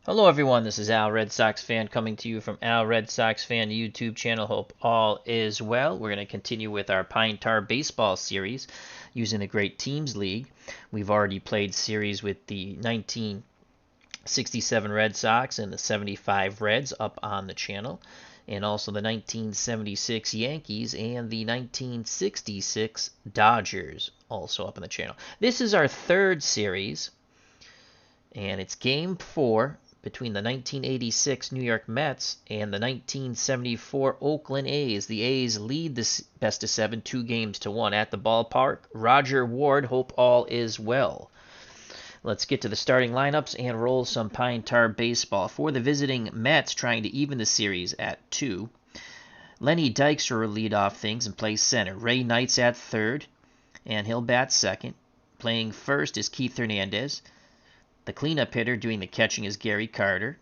Hello everyone, this is Al Red Sox Fan coming to you from Al Red Sox Fan YouTube channel. Hope all is well. We're going to continue with our Pine Tar Baseball series using the Great Teams League. We've already played series with the 1967 Red Sox and the 75 Reds up on the channel, and also the 1976 Yankees and the 1966 Dodgers also up on the channel. This is our third series, and it's Game 4 between the 1986 New York Mets and the 1974 Oakland A's. The A's lead the best of 7, 2-1 at the ballpark. Roger Ward, hope all is well. Let's get to the starting lineups and roll some Pine Tar baseball. For the visiting Mets, trying to even the series at 2. Lenny Dykstra will lead off things and play center. Ray Knight's at third, and he'll bat second. Playing first is Keith Hernandez. The cleanup hitter doing the catching is Gary Carter.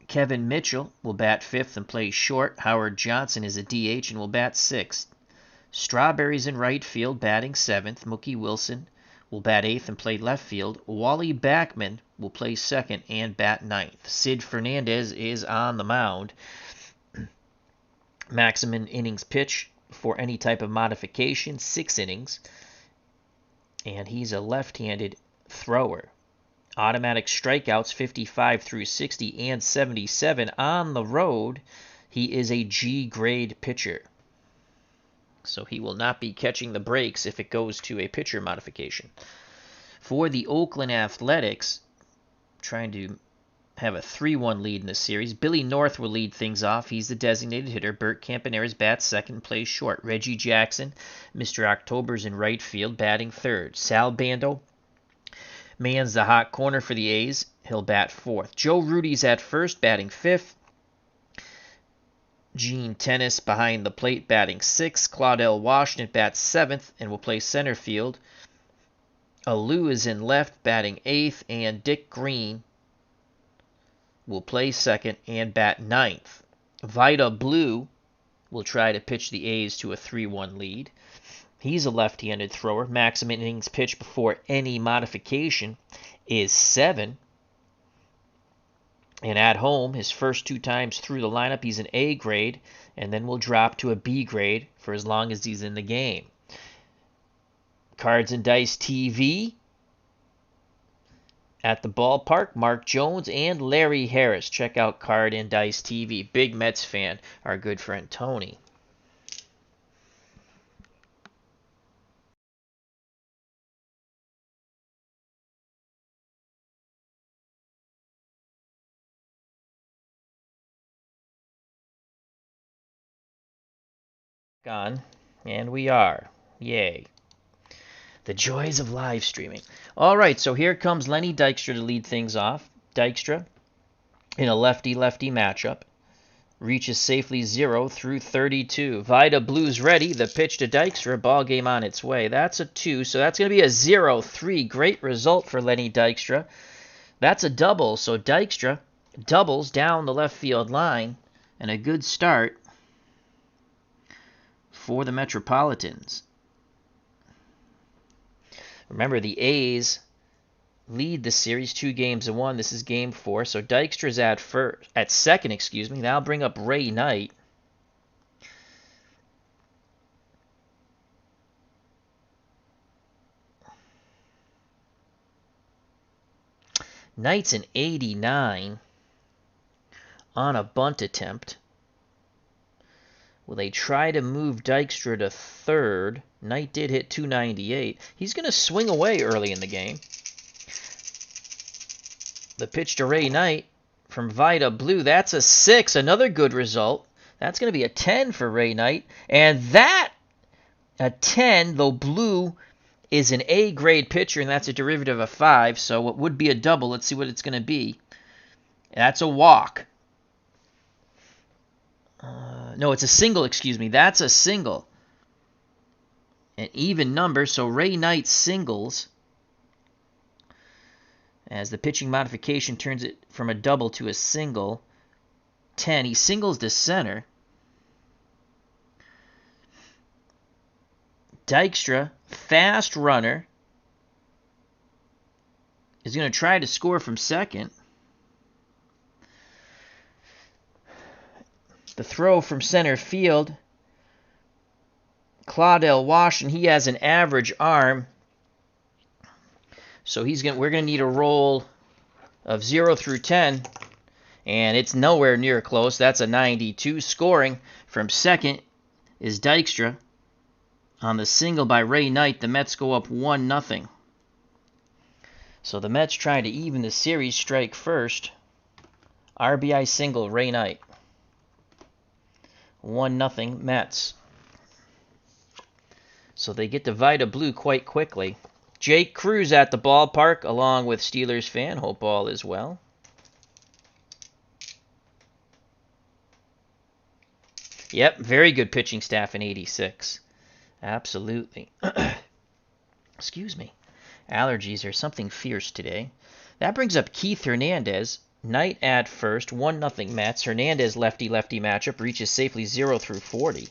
Kevin Mitchell will bat fifth and play short. Howard Johnson is a DH and will bat sixth. Strawberry's in right field, batting seventh. Mookie Wilson will bat eighth and play left field. Wally Backman will play second and bat ninth. Sid Fernandez is on the mound. Maximum innings pitch for any type of modification, 6 innings. And he's a left-handed thrower. Automatic strikeouts 55 through 60 and 77. On the road, he is a G grade pitcher, so he will not be catching the breaks if it goes to a pitcher modification. For the Oakland Athletics, trying to have a 3-1 lead in the series, Billy North will lead things off. He's the designated hitter. Bert Campaneris bats second, plays short. Reggie Jackson, Mr. October's in right field, batting third. Sal Bando mans the hot corner for the A's. He'll bat fourth. Joe Rudy's at first, batting fifth. Gene Tennis behind the plate, batting sixth. Claudel Washington bats seventh and will play center field. Alou is in left, batting eighth, and Dick Green will play second and bat ninth. Vida Blue will try to pitch the A's to a 3-1 lead. He's a left-handed thrower. Maximum innings pitched before any modification is 7. And at home, his first 2 times through the lineup, he's an A grade, and then will drop to a B grade for as long as he's in the game. Cards and Dice TV at the ballpark, Mark Jones and Larry Harris. Check out Card and Dice TV. Big Mets fan, our good friend Tony. On, and we are. Yay. The joys of live streaming. All right, so here comes Lenny Dykstra to lead things off. Dykstra in a lefty-lefty matchup reaches safely 0 through 32. Vida Blue's ready. The pitch to Dykstra. Ball game on its way. That's a 2, so that's going to be a 0-3. Great result for Lenny Dykstra. That's a double, so Dykstra doubles down the left field line, and a good start for the Metropolitans. Remember, the A's lead the series 2-1. This is game 4. So Dykstra's at second, That'll bring up Ray Knight. Knight's an 89 on a bunt attempt. Will they try to move Dykstra to third? Knight did hit 298. He's going to swing away early in the game. The pitch to Ray Knight from Vida Blue. That's a 6. Another good result. That's going to be a 10 for Ray Knight. And that, a 10, though Blue is an A-grade pitcher, and that's a derivative of 5, so it would be a double. Let's see what it's going to be. That's a walk. No, it's a single, That's a single. An even number, so Ray Knight singles as the pitching modification turns it from a double to a single. 10. He singles to center. Dykstra, fast runner, is going to try to score from second. The throw from center field. Claudell Washington, he has an average arm. So we're going to need a roll of 0 through 10. And it's nowhere near close. That's a 92. Scoring from second is Dykstra. On the single by Ray Knight, the Mets go up 1-0. So the Mets try to even the series, strike first. RBI single, Ray Knight. 1-0 Mets. So they get to Vida Blue quite quickly. Jake Cruz at the ballpark, along with Steelers fan. Hope all is well. Yep, very good pitching staff in '86. Absolutely. Excuse me. Allergies are something fierce today. That brings up Keith Hernandez. Knight at first, 1-0 Mets. Hernandez lefty-lefty matchup reaches safely 0 through 40.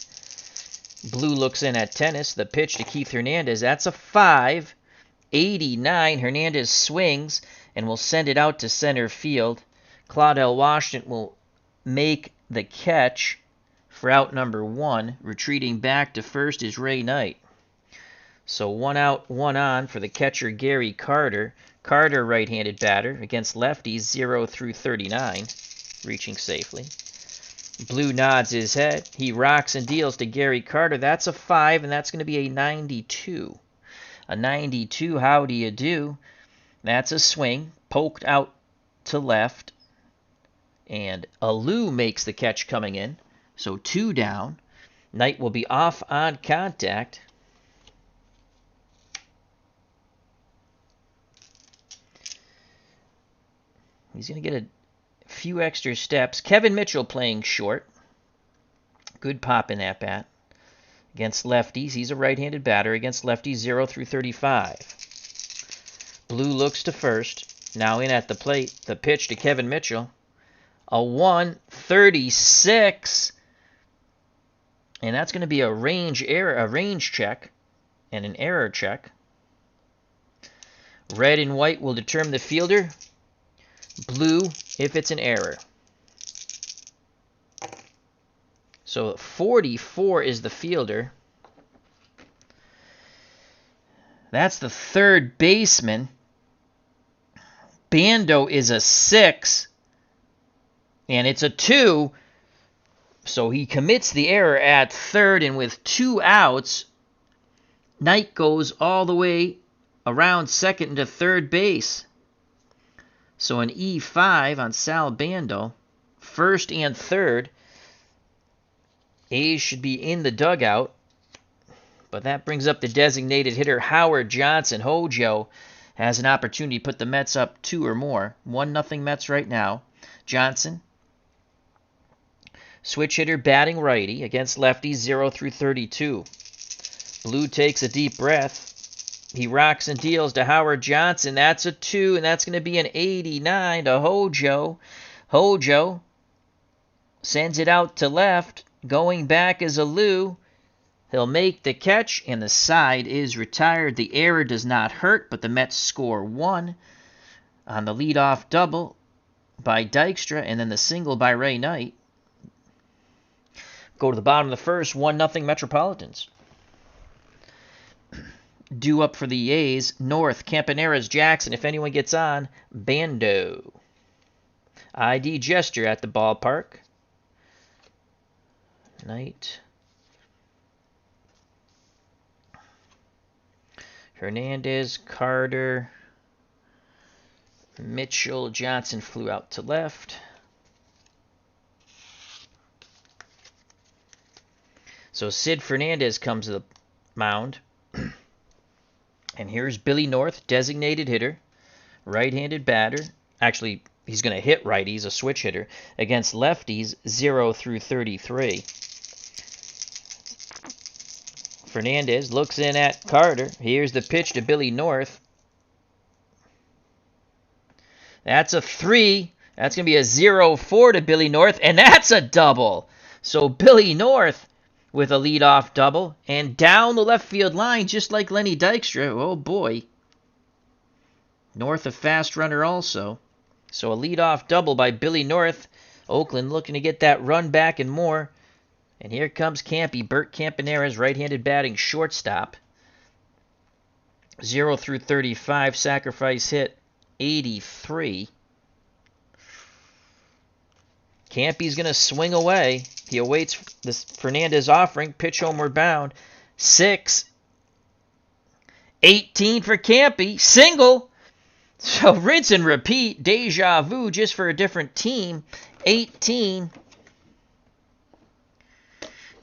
Blue looks in at tennis. The pitch to Keith Hernandez. That's a 5. 89. Hernandez swings and will send it out to center field. Claudell Washington will make the catch for out number 1. Retreating back to first is Ray Knight. So 1 out, 1 on for the catcher Gary Carter. Carter, right-handed batter, against lefties 0 through 39, reaching safely. Blue nods his head. He rocks and deals to Gary Carter. That's a 5, and that's going to be a 92. A 92, how do you do? That's a swing, poked out to left, and Alou makes the catch coming in. So 2 down. Knight will be off on contact. He's going to get a few extra steps. Kevin Mitchell playing short. Good pop in that bat. Against lefties, he's a right-handed batter. Against lefties, 0 through 35. Blue looks to first. Now in at the plate. The pitch to Kevin Mitchell. A 136. And that's going to be a range error, a range check, and an error check. Red and white will determine the fielder. Blue if it's an error. So 44 is the fielder. That's the third baseman. Bando is a 6. And it's a 2. So he commits the error at third, and with 2 outs, Knight goes all the way around second into third base. So an E5 on Sal Bando, first and third. A's should be in the dugout. But that brings up the designated hitter, Howard Johnson. Hojo has an opportunity to put the Mets up 2 or more. 1-0 Mets right now. Johnson, switch hitter, batting righty. Against lefties, 0 through 32. Blue takes a deep breath. He rocks and deals to Howard Johnson. That's a 2, and that's going to be an 89 to Hojo. Hojo sends it out to left. Going back is Alou. He'll make the catch, and the side is retired. The error does not hurt, but the Mets score 1 on the leadoff double by Dykstra, and then the single by Ray Knight. Go to the bottom of the first, 1-0 Metropolitans. Due up for the A's, North, Campaneras, Jackson. If anyone gets on, Bando. ID gesture at the ballpark. Knight. Hernandez, Carter, Mitchell, Johnson flew out to left. So Sid Fernandez comes to the mound. And here's Billy North, designated hitter, right-handed batter. Actually, he's going to hit right. He's a switch hitter. Against lefties, 0 through 33. Fernandez looks in at Carter. Here's the pitch to Billy North. That's a 3. That's going to be a 0-4 to Billy North, and that's a double. So Billy North with a leadoff double, and down the left field line, just like Lenny Dykstra. Oh boy. North a fast runner also. So a leadoff double by Billy North. Oakland looking to get that run back and more. And here comes Campy. Bert Campaneris, right-handed batting shortstop. 0 through 35, sacrifice hit 83. Campy's going to swing away. He awaits this Fernandez offering. Pitch homeward bound. 6. 18 for Campy. Single. So rinse and repeat. Deja vu just for a different team. 18.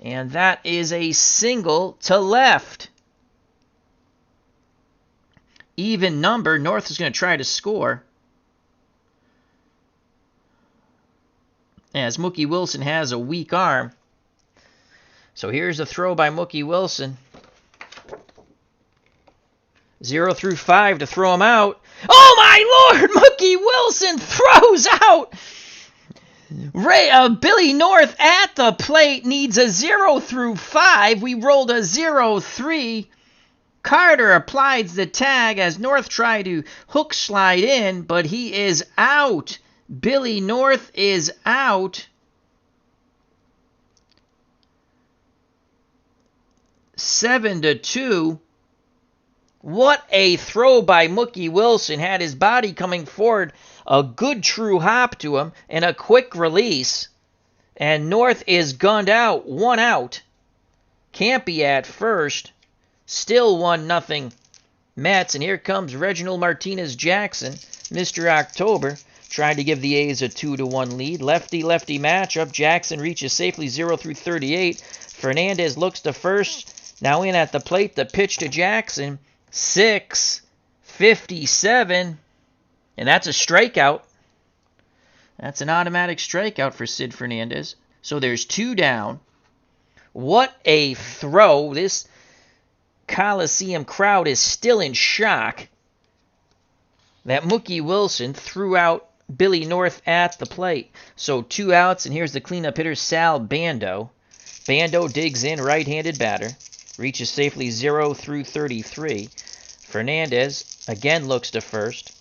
And that is a single to left. Even number. North is going to try to score. As Mookie Wilson has a weak arm. So here's a throw by Mookie Wilson. 0 through 5 to throw him out. Oh my Lord! Mookie Wilson throws out. Billy North at the plate needs a 0 through 5. We rolled a 0-3. Carter applies the tag as North tried to hook slide in, but he is out. Billy North is out. 7-2. What a throw by Mookie Wilson. Had his body coming forward. A good true hop to him and a quick release. And North is gunned out. 1 out. Campy at first. Still 1-0 Mets. And here comes Reginald Martinez Jackson, Mr. October, trying to give the A's a 2-1 lead. Lefty-lefty matchup. Jackson reaches safely 0 through 38. Fernandez looks to first. Now in at the plate. The pitch to Jackson. 6-57. And that's a strikeout. That's an automatic strikeout for Sid Fernandez. So there's 2 down. What a throw. This Coliseum crowd is still in shock that Mookie Wilson threw out Billy North at the plate. So 2 outs, and here's the cleanup hitter, Sal Bando. Bando digs in, right-handed batter. Reaches safely 0 through 33. Fernandez again looks to first.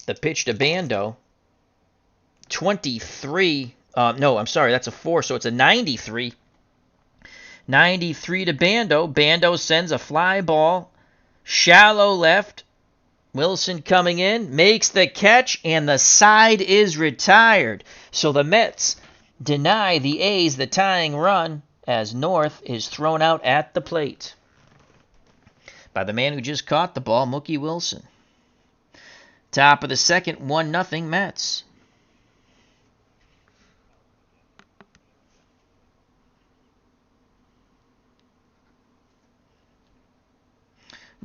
The pitch to Bando. 23. No, I'm sorry, that's a 4, so it's a 93. 93 to Bando. Bando sends a fly ball. Shallow left. Wilson coming in. Makes the catch, and the side is retired. So the Mets deny the A's the tying run as North is thrown out at the plate by the man who just caught the ball, Mookie Wilson. Top of the second, 1-0 Mets.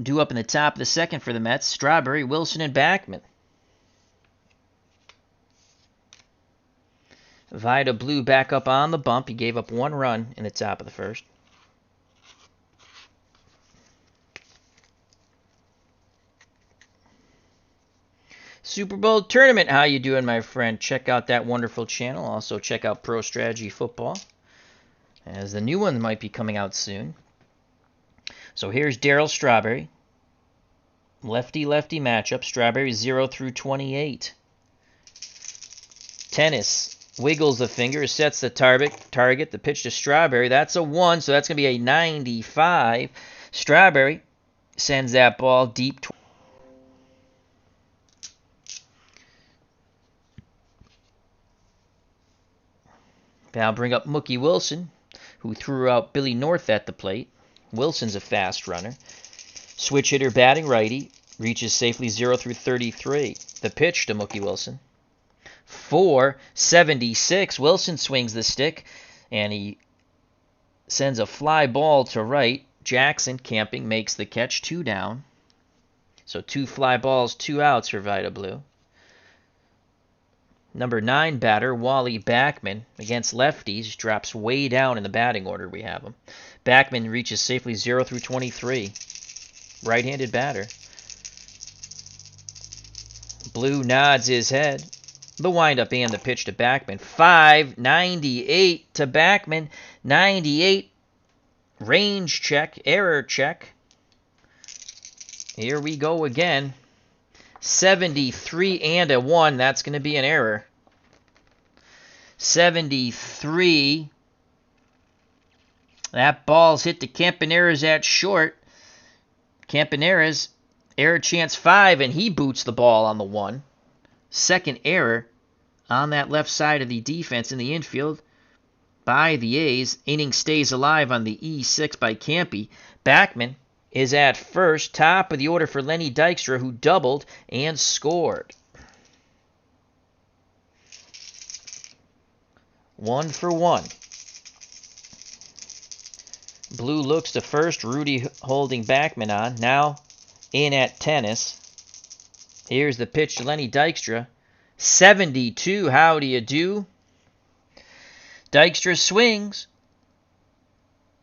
Due up in the top of the second for the Mets, Strawberry, Wilson, and Backman. Vida Blue back up on the bump. He gave up 1 run in the top of the first. Super Bowl Tournament, how you doing, my friend? Check out that wonderful channel. Also check out Pro Strategy Football, as the new one might be coming out soon. So here's Darryl Strawberry. Lefty-lefty matchup. Strawberry 0 through 28. Tennis wiggles the finger, sets the target. The pitch to Strawberry. That's a 1, so that's going to be a 95. Strawberry sends that ball deep. Now bring up Mookie Wilson, who threw out Billy North at the plate. Wilson's a fast runner. Switch hitter batting righty. Reaches safely 0 through 33. The pitch to Mookie Wilson. 4-76. Wilson swings the stick, and he sends a fly ball to right. Jackson, camping, makes the catch. 2 down. So 2 fly balls, 2 outs for Vida Blue. Number 9 batter, Wally Backman, against lefties, drops way down in the batting order. We have him. Backman reaches safely 0 through 23. Right-handed batter. Blue nods his head. The windup and the pitch to Backman. 5-98 to Backman. 98. Range check. Error check. Here we go again. 73 and a 1. That's going to be an error. 73. That ball's hit the Campaneras at short. Campaneras, error chance 5, and he boots the ball on the 1. Second error on that left side of the defense in the infield by the A's. Inning stays alive on the E6 by Campy. Backman is at first. Top of the order for Lenny Dykstra, who doubled and scored. 1 for 1. Blue looks to first. Rudy holding Backman on. Now in at tennis. Here's the pitch to Lenny Dykstra. 72. How do you do? Dykstra swings.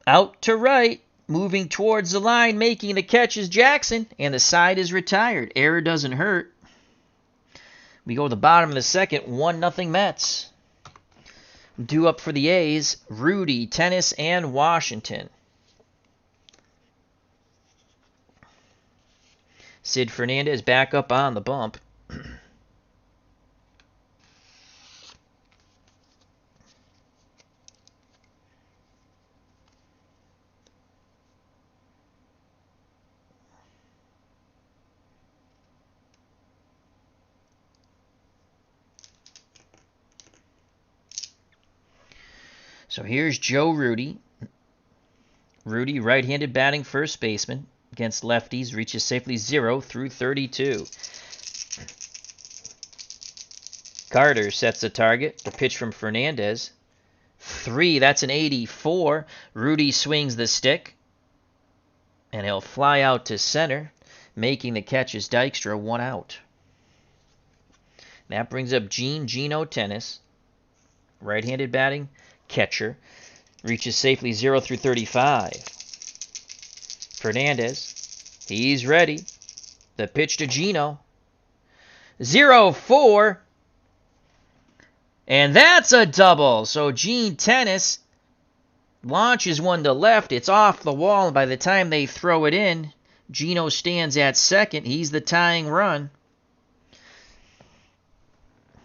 Out to right. Moving towards the line. Making the catch is Jackson. And the side is retired. Error doesn't hurt. We go to the bottom of the second. 1-0 Mets. Due up for the A's. Rudy, Tennis, and Washington. Sid Fernandez back up on the bump. So here's Joe Rudy. Rudy, right-handed batting first baseman. Against lefties, reaches safely 0 through 32. Carter sets the target. The pitch from Fernandez. 3, that's an 84. Rudy swings the stick. And he'll fly out to center. Making the catch is Dykstra, 1 out. That brings up Gino Tennis. Right-handed batting catcher. Reaches safely 0 through 35. Fernandez, he's ready. The pitch to Gino. 0-4. And that's a double. So Gene Tennis launches one to left. It's off the wall. And by the time they throw it in, Gino stands at second. He's the tying run.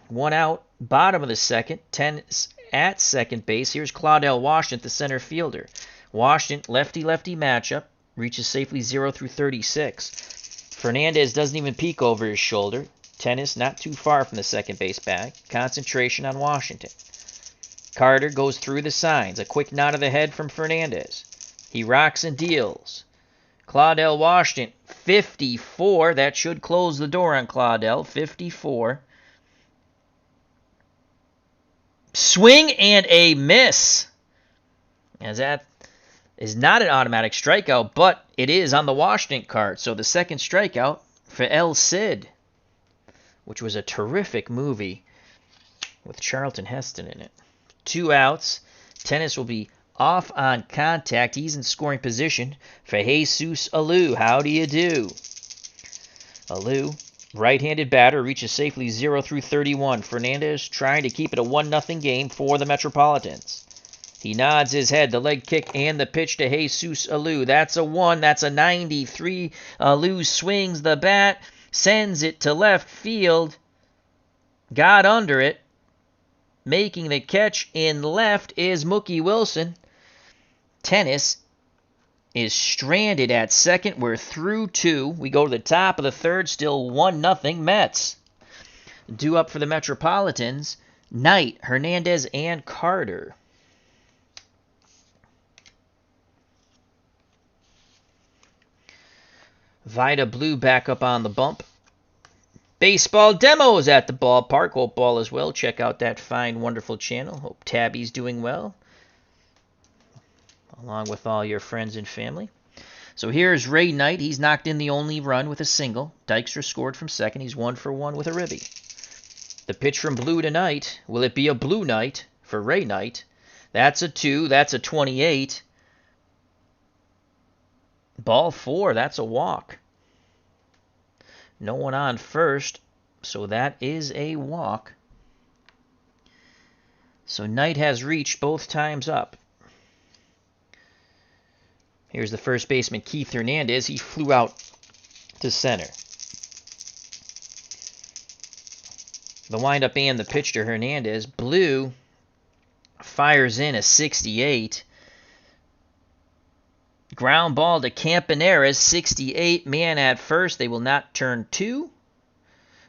1 out. Bottom of the second. Tennis at second base. Here's Claudell Washington, the center fielder. Washington, lefty-lefty matchup. Reaches safely 0 through 36. Fernandez doesn't even peek over his shoulder. Tennis not too far from the second base bag. Concentration on Washington. Carter goes through the signs. A quick nod of the head from Fernandez. He rocks and deals. Claudell Washington, 54. That should close the door on Claudell. 54. Swing and a miss. As that is not an automatic strikeout, but it is on the Washington card. So the second strikeout for El Cid, which was a terrific movie with Charlton Heston in it. 2 outs. Tennis will be off on contact. He's in scoring position for Jesus Alou. How do you do? Alou, right-handed batter, reaches safely 0 through 31. Fernandez trying to keep it a 1-0 game for the Metropolitans. He nods his head, the leg kick, and the pitch to Jesus Alou. That's a 1. That's a 93. Alou swings the bat, sends it to left field. Got under it. Making the catch in left is Mookie Wilson. Tennis is stranded at second. We're through 2. We go to the top of the third. Still 1-0 Mets. Due up for the Metropolitans, Knight, Hernandez, and Carter. Vida Blue back up on the bump. Baseball demos at the ballpark. Hope all is well. Check out that fine, wonderful channel. Hope Tabby's doing well, along with all your friends and family. So here's Ray Knight. He's knocked in the only run with a single. Dykstra scored from second. He's 1 for 1 with a ribby. The pitch from Blue to Knight. Will it be a blue night for Ray Knight? That's a 2. That's a 28. Ball 4. That's a walk. No one on first, so that is a walk. So Knight has reached both times up. Here's the first baseman, Keith Hernandez. He flew out to center. The windup and the pitch to Hernandez. Blue fires in a 68. Ground ball to Campaneris, 68. Man at first. They will not turn 2.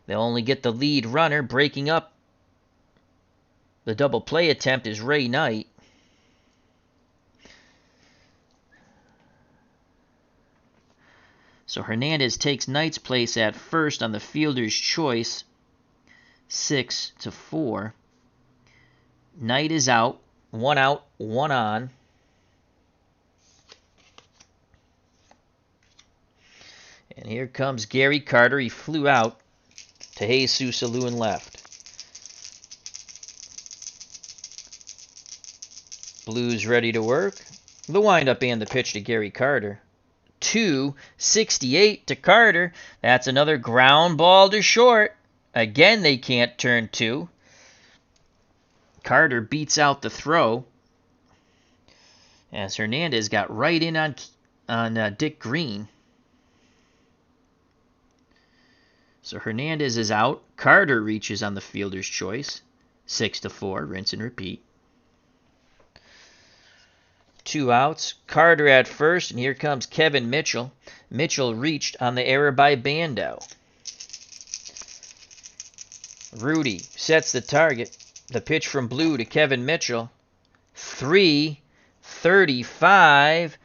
They'll only get the lead runner. Breaking up the double play attempt is Ray Knight. So Hernandez takes Knight's place at first on the fielder's choice, 6-4. Knight is out, 1 out, 1 on. And here comes Gary Carter. He flew out to Jesus Alou in left. Blues ready to work. The windup and the pitch to Gary Carter. 2-68 to Carter. That's another ground ball to short. Again, they can't turn 2. Carter beats out the throw as Hernandez got right in on Dick Green. So Hernandez is out. Carter reaches on the fielder's choice. 6-4. Rinse and repeat. 2 outs. Carter at first, and here comes Kevin Mitchell. Mitchell reached on the error by Bando. Rudy sets the target. The pitch from Blue to Kevin Mitchell. 3-35.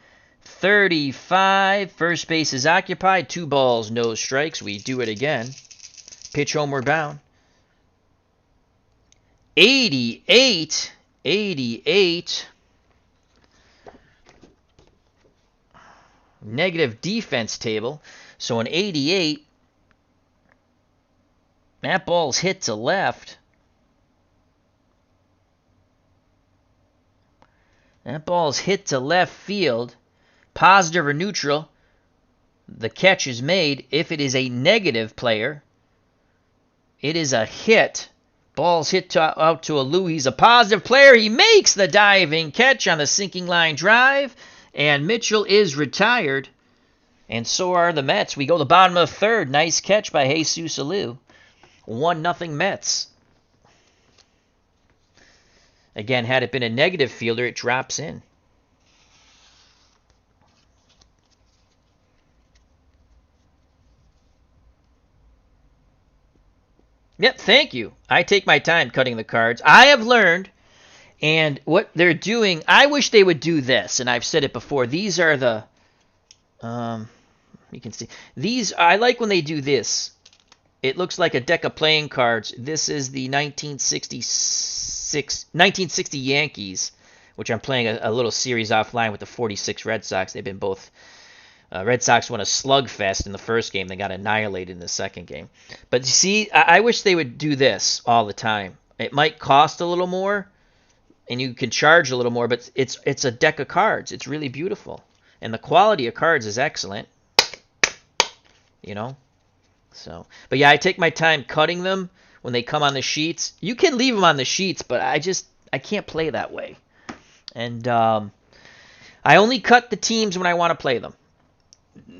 35. First base is occupied. 2 balls, no strikes. We do it again. Pitch homeward bound. 88. 88. Negative defense table. So an 88. That ball's hit to left. That ball's hit to left field. Positive or neutral. The catch is made. If it is a negative player, it is a hit. Ball's hit out to Alou. He's a positive player. He makes the diving catch on the sinking line drive. And Mitchell is retired. And so are the Mets. We go to the bottom of the third. Nice catch by Jesus Alou. 1-0 Mets. Again, had it been a negative fielder, it drops in. Yep, thank you. I take my time cutting the cards. I have learned, and what they're doing, I wish they would do this, and I've said it before. These are the, you can see, these, I like when they do this. It looks like a deck of playing cards. This is the 1960 Yankees, which I'm playing a little series offline with the 46 Red Sox. They've been both, Red Sox won a slugfest in the first game. They got annihilated in the second game. But you see, I wish they would do this all the time. It might cost a little more, and you can charge a little more, but it's a deck of cards. It's really beautiful. And the quality of cards is excellent. You know? So, but yeah, I take my time cutting them when they come on the sheets. You can leave them on the sheets, but I can't play that way. And I only cut the teams when I want to play them.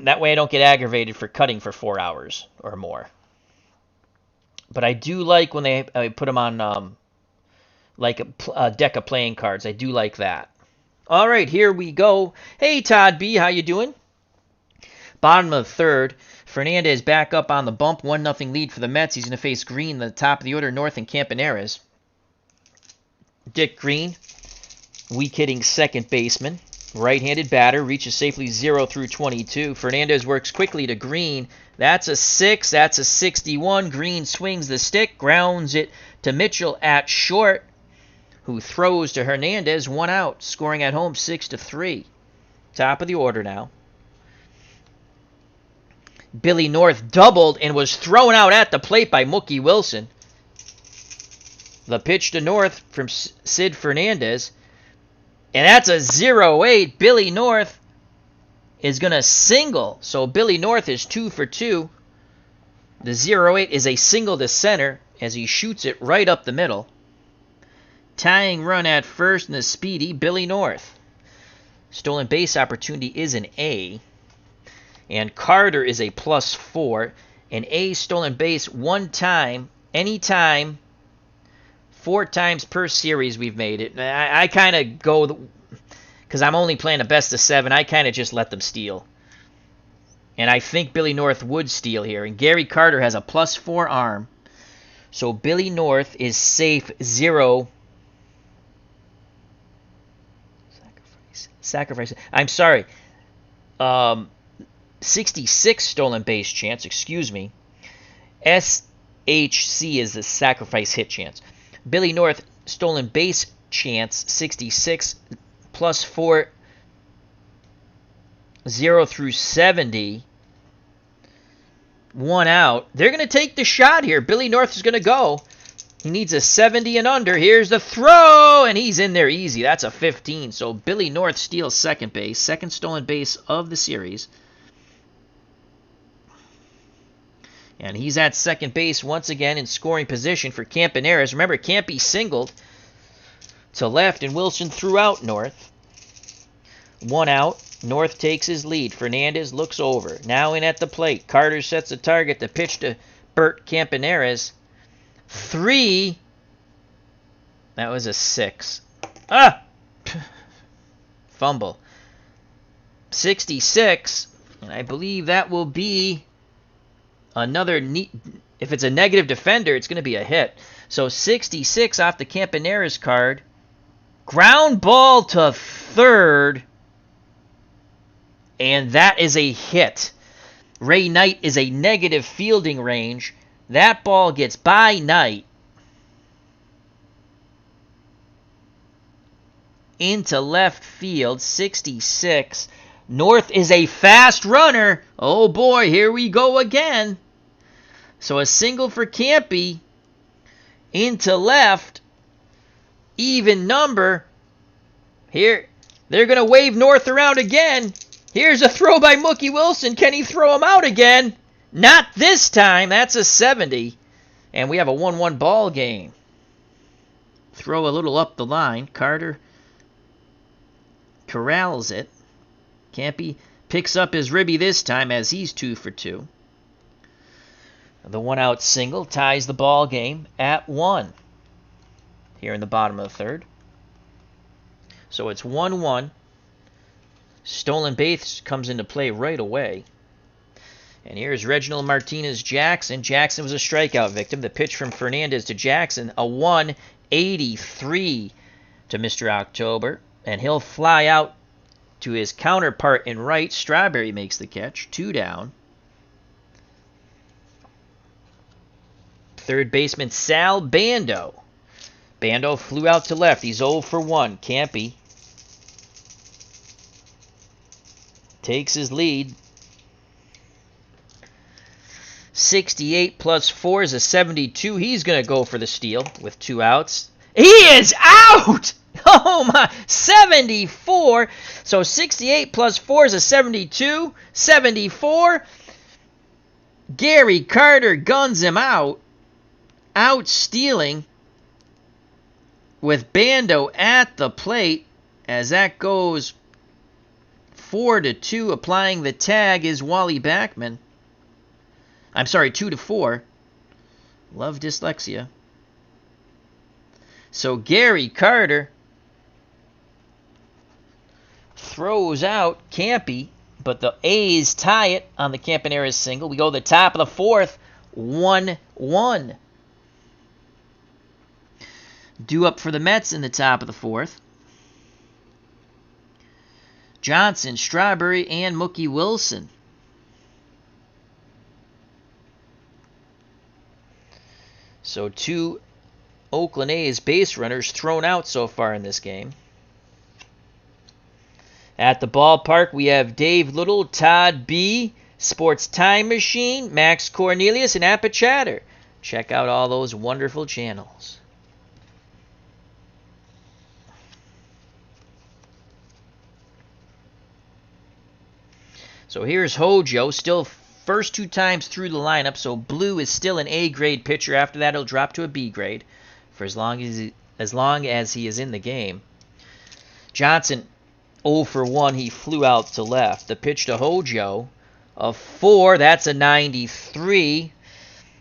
That way I don't get aggravated for cutting for 4 hours or more. But I do like when they put them on like a deck of playing cards. I do like that. All right, here we go. Hey, Todd B., how you doing? Bottom of the third. Fernandez back up on the bump. 1-0 lead for the Mets. He's going to face Green, the top of the order, North and Campaneris. Dick Green, weak-hitting second baseman. Right-handed batter, reaches safely 0-22. Fernandez works quickly to Green. That's a 6. That's a 61. Green swings the stick, grounds it to Mitchell at short, who throws to Hernandez. 1 out, scoring at home 6-3. Top of the order now. Billy North doubled and was thrown out at the plate by Mookie Wilson. The pitch to North from Sid Fernandez. And that's a 0-8. Billy North is going to single. So Billy North is 2 for 2. The 0-8 is a single to center as he shoots it right up the middle. Tying run at first in the speedy Billy North. Stolen base opportunity is an A. And Carter is a +4. An A stolen base 1 time anytime, 4 times per series we've made it. I kind of go, because I'm only playing a best of 7, I kind of just let them steal. And I think Billy North would steal here. And Gary Carter has a +4 arm. So Billy North is safe 0. Sacrifice. I'm sorry. 66 stolen base chance. Excuse me. SHC is the sacrifice hit chance. Billy North stolen base chance 66 +4. 0 through 70. 1 out. They're going to take the shot here. Billy North is going to go. He needs a 70 and under. Here's the throw, and he's in there easy. That's a 15. So Billy North steals second base. Second stolen base of the series. And he's at second base once again in scoring position for Campaneris. Remember, Campy singled to left, and Wilson threw out North. 1 out. North takes his lead. Fernandez looks over. Now in at the plate. Carter sets a target. The pitch to Bert Campaneris. 3. That was a 6. Ah! Fumble. 66. And I believe that will be another neat. If it's a negative defender, it's going to be a hit. So 66 off the Campaneris card. Ground ball to third. And that is a hit. Ray Knight is a negative fielding range. That ball gets by Knight into left field. 66. North is a fast runner. Oh boy, here we go again. So a single for Campy into left. Even number. Here, they're going to wave North around again. Here's a throw by Mookie Wilson. Can he throw him out again? Not this time. That's a 70. And we have a 1-1 ball game. Throw a little up the line. Carter corrals it. Campy picks up his ribby this time as he's 2 for 2. The 1-out single ties the ball game at 1 here in the bottom of the third. So it's 1-1. Stolen base comes into play right away. And here's Reginald Martinez Jackson. Jackson was a strikeout victim. The pitch from Fernandez to Jackson, a 183 to Mr. October. And he'll fly out to his counterpart in right. Strawberry makes the catch. 2 down. Third baseman Sal Bando. Bando flew out to left. He's 0 for 1. Campy takes his lead. 68 plus 4 is a 72. He's going to go for the steal with 2 outs. He is out! Oh my, 74. So 68 plus 4 is a 72. 74. Gary Carter guns him out. Out stealing with Bando at the plate as that goes 4-2. Applying the tag is Wally Backman. I'm sorry, 2-4. Love dyslexia. So Gary Carter throws out Campy, but the A's tie it on the Campaneris single. We go to the top of the fourth, 1-1. Due up for the Mets in the top of the fourth. Johnson, Strawberry, and Mookie Wilson. So 2 Oakland A's base runners thrown out so far in this game. At the ballpark, we have Dave Little, Todd B., Sports Time Machine, Max Cornelius, and Appa Chatter. Check out all those wonderful channels. So here's Hojo, still first 2 times through the lineup, so Blue is still an A-grade pitcher. After that, he'll drop to a B-grade for as long as he is in the game. Johnson, 0 for 1, he flew out to left. The pitch to Hojo, a 4, that's a 93.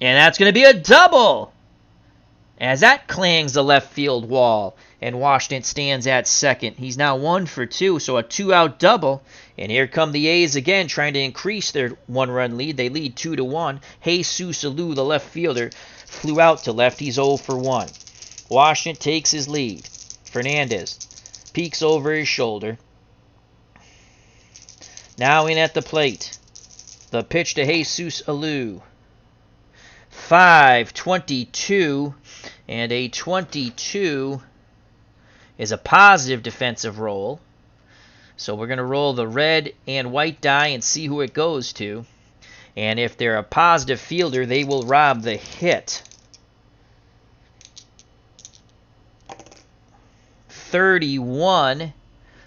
And that's going to be a double, as that clangs the left field wall. And Washington stands at second. He's now 1 for 2, so a 2-out double. And here come the A's again, trying to increase their 1-run lead. They lead 2-1. Jesus Alou, the left fielder, flew out to left. He's 0 for 1. Washington takes his lead. Fernandez peeks over his shoulder. Now in at the plate. The pitch to Jesus Alou. 5-22, and a 22 is a positive defensive roll. So we're going to roll the red and white die and see who it goes to. And if they're a positive fielder, they will rob the hit. 31.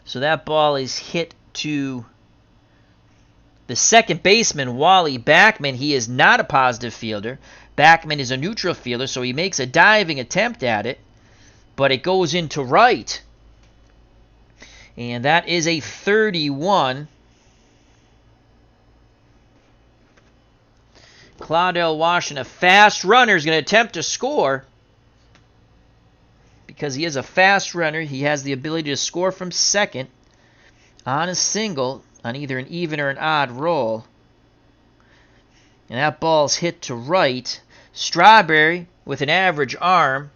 So that ball is hit to the second baseman, Wally Backman. He is not a positive fielder. Backman is a neutral fielder, so he makes a diving attempt at it, but it goes into right. And that is a 31. Claudel Washington, a fast runner, is going to attempt to score. Because he is a fast runner, he has the ability to score from second on a single on either an even or an odd roll. And that ball's hit to right. Strawberry with an average arm.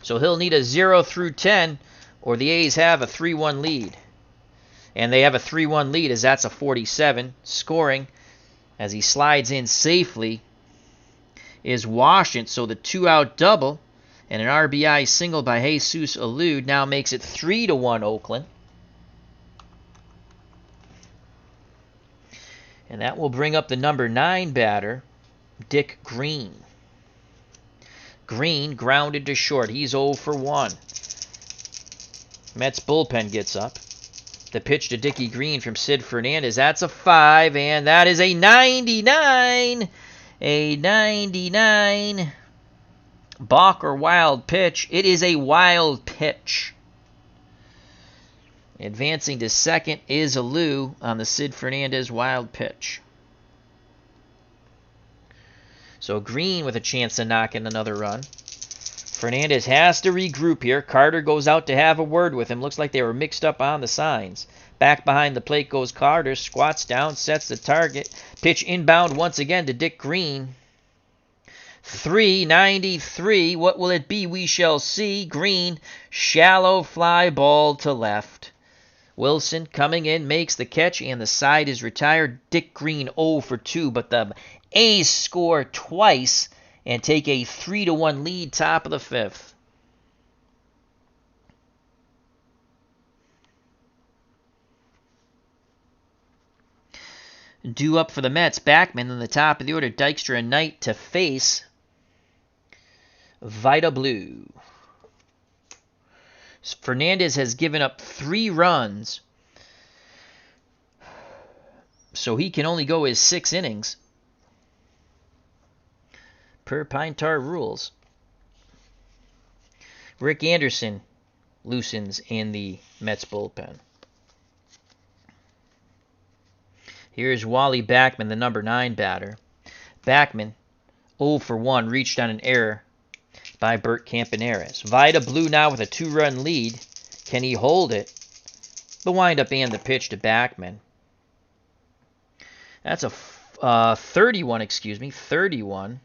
So he'll need a 0 through 10, or the A's have a 3-1 lead. And they have a 3-1 lead, as that's a 47. Scoring, as he slides in safely, is Washington. So the 2-out double and an RBI single by Jesus Alou now makes it 3-1 Oakland. And that will bring up the number 9 batter, Dick Green. Green grounded to short. He's 0 for 1. Mets bullpen gets up. The pitch to Dickie Green from Sid Fernandez. That's a 5, and that is a 99. A 99. Balk or wild pitch. It is a wild pitch. Advancing to second is Alou on the Sid Fernandez wild pitch. So Green with a chance to knock in another run. Fernandez has to regroup here. Carter goes out to have a word with him. Looks like they were mixed up on the signs. Back behind the plate goes Carter. Squats down, sets the target. Pitch inbound once again to Dick Green. 393. What will it be? We shall see. Green, shallow fly ball to left. Wilson coming in, makes the catch, and the side is retired. Dick Green 0 for 2, but the A's score twice and take a 3-1 lead, top of the 5th. Due up for the Mets, Backman in the top of the order. Dykstra and Knight to face Vida Blue. Fernandez has given up 3 runs, so he can only go his 6 innings per Pine Tar rules. Rick Anderson loosens in the Mets bullpen. Here's Wally Backman, the number 9 batter. Backman, 0 for 1, reached on an error by Bert Campaneris. Vida Blue now with a 2-run lead. Can he hold it? The windup and the pitch to Backman. That's a 31, 31.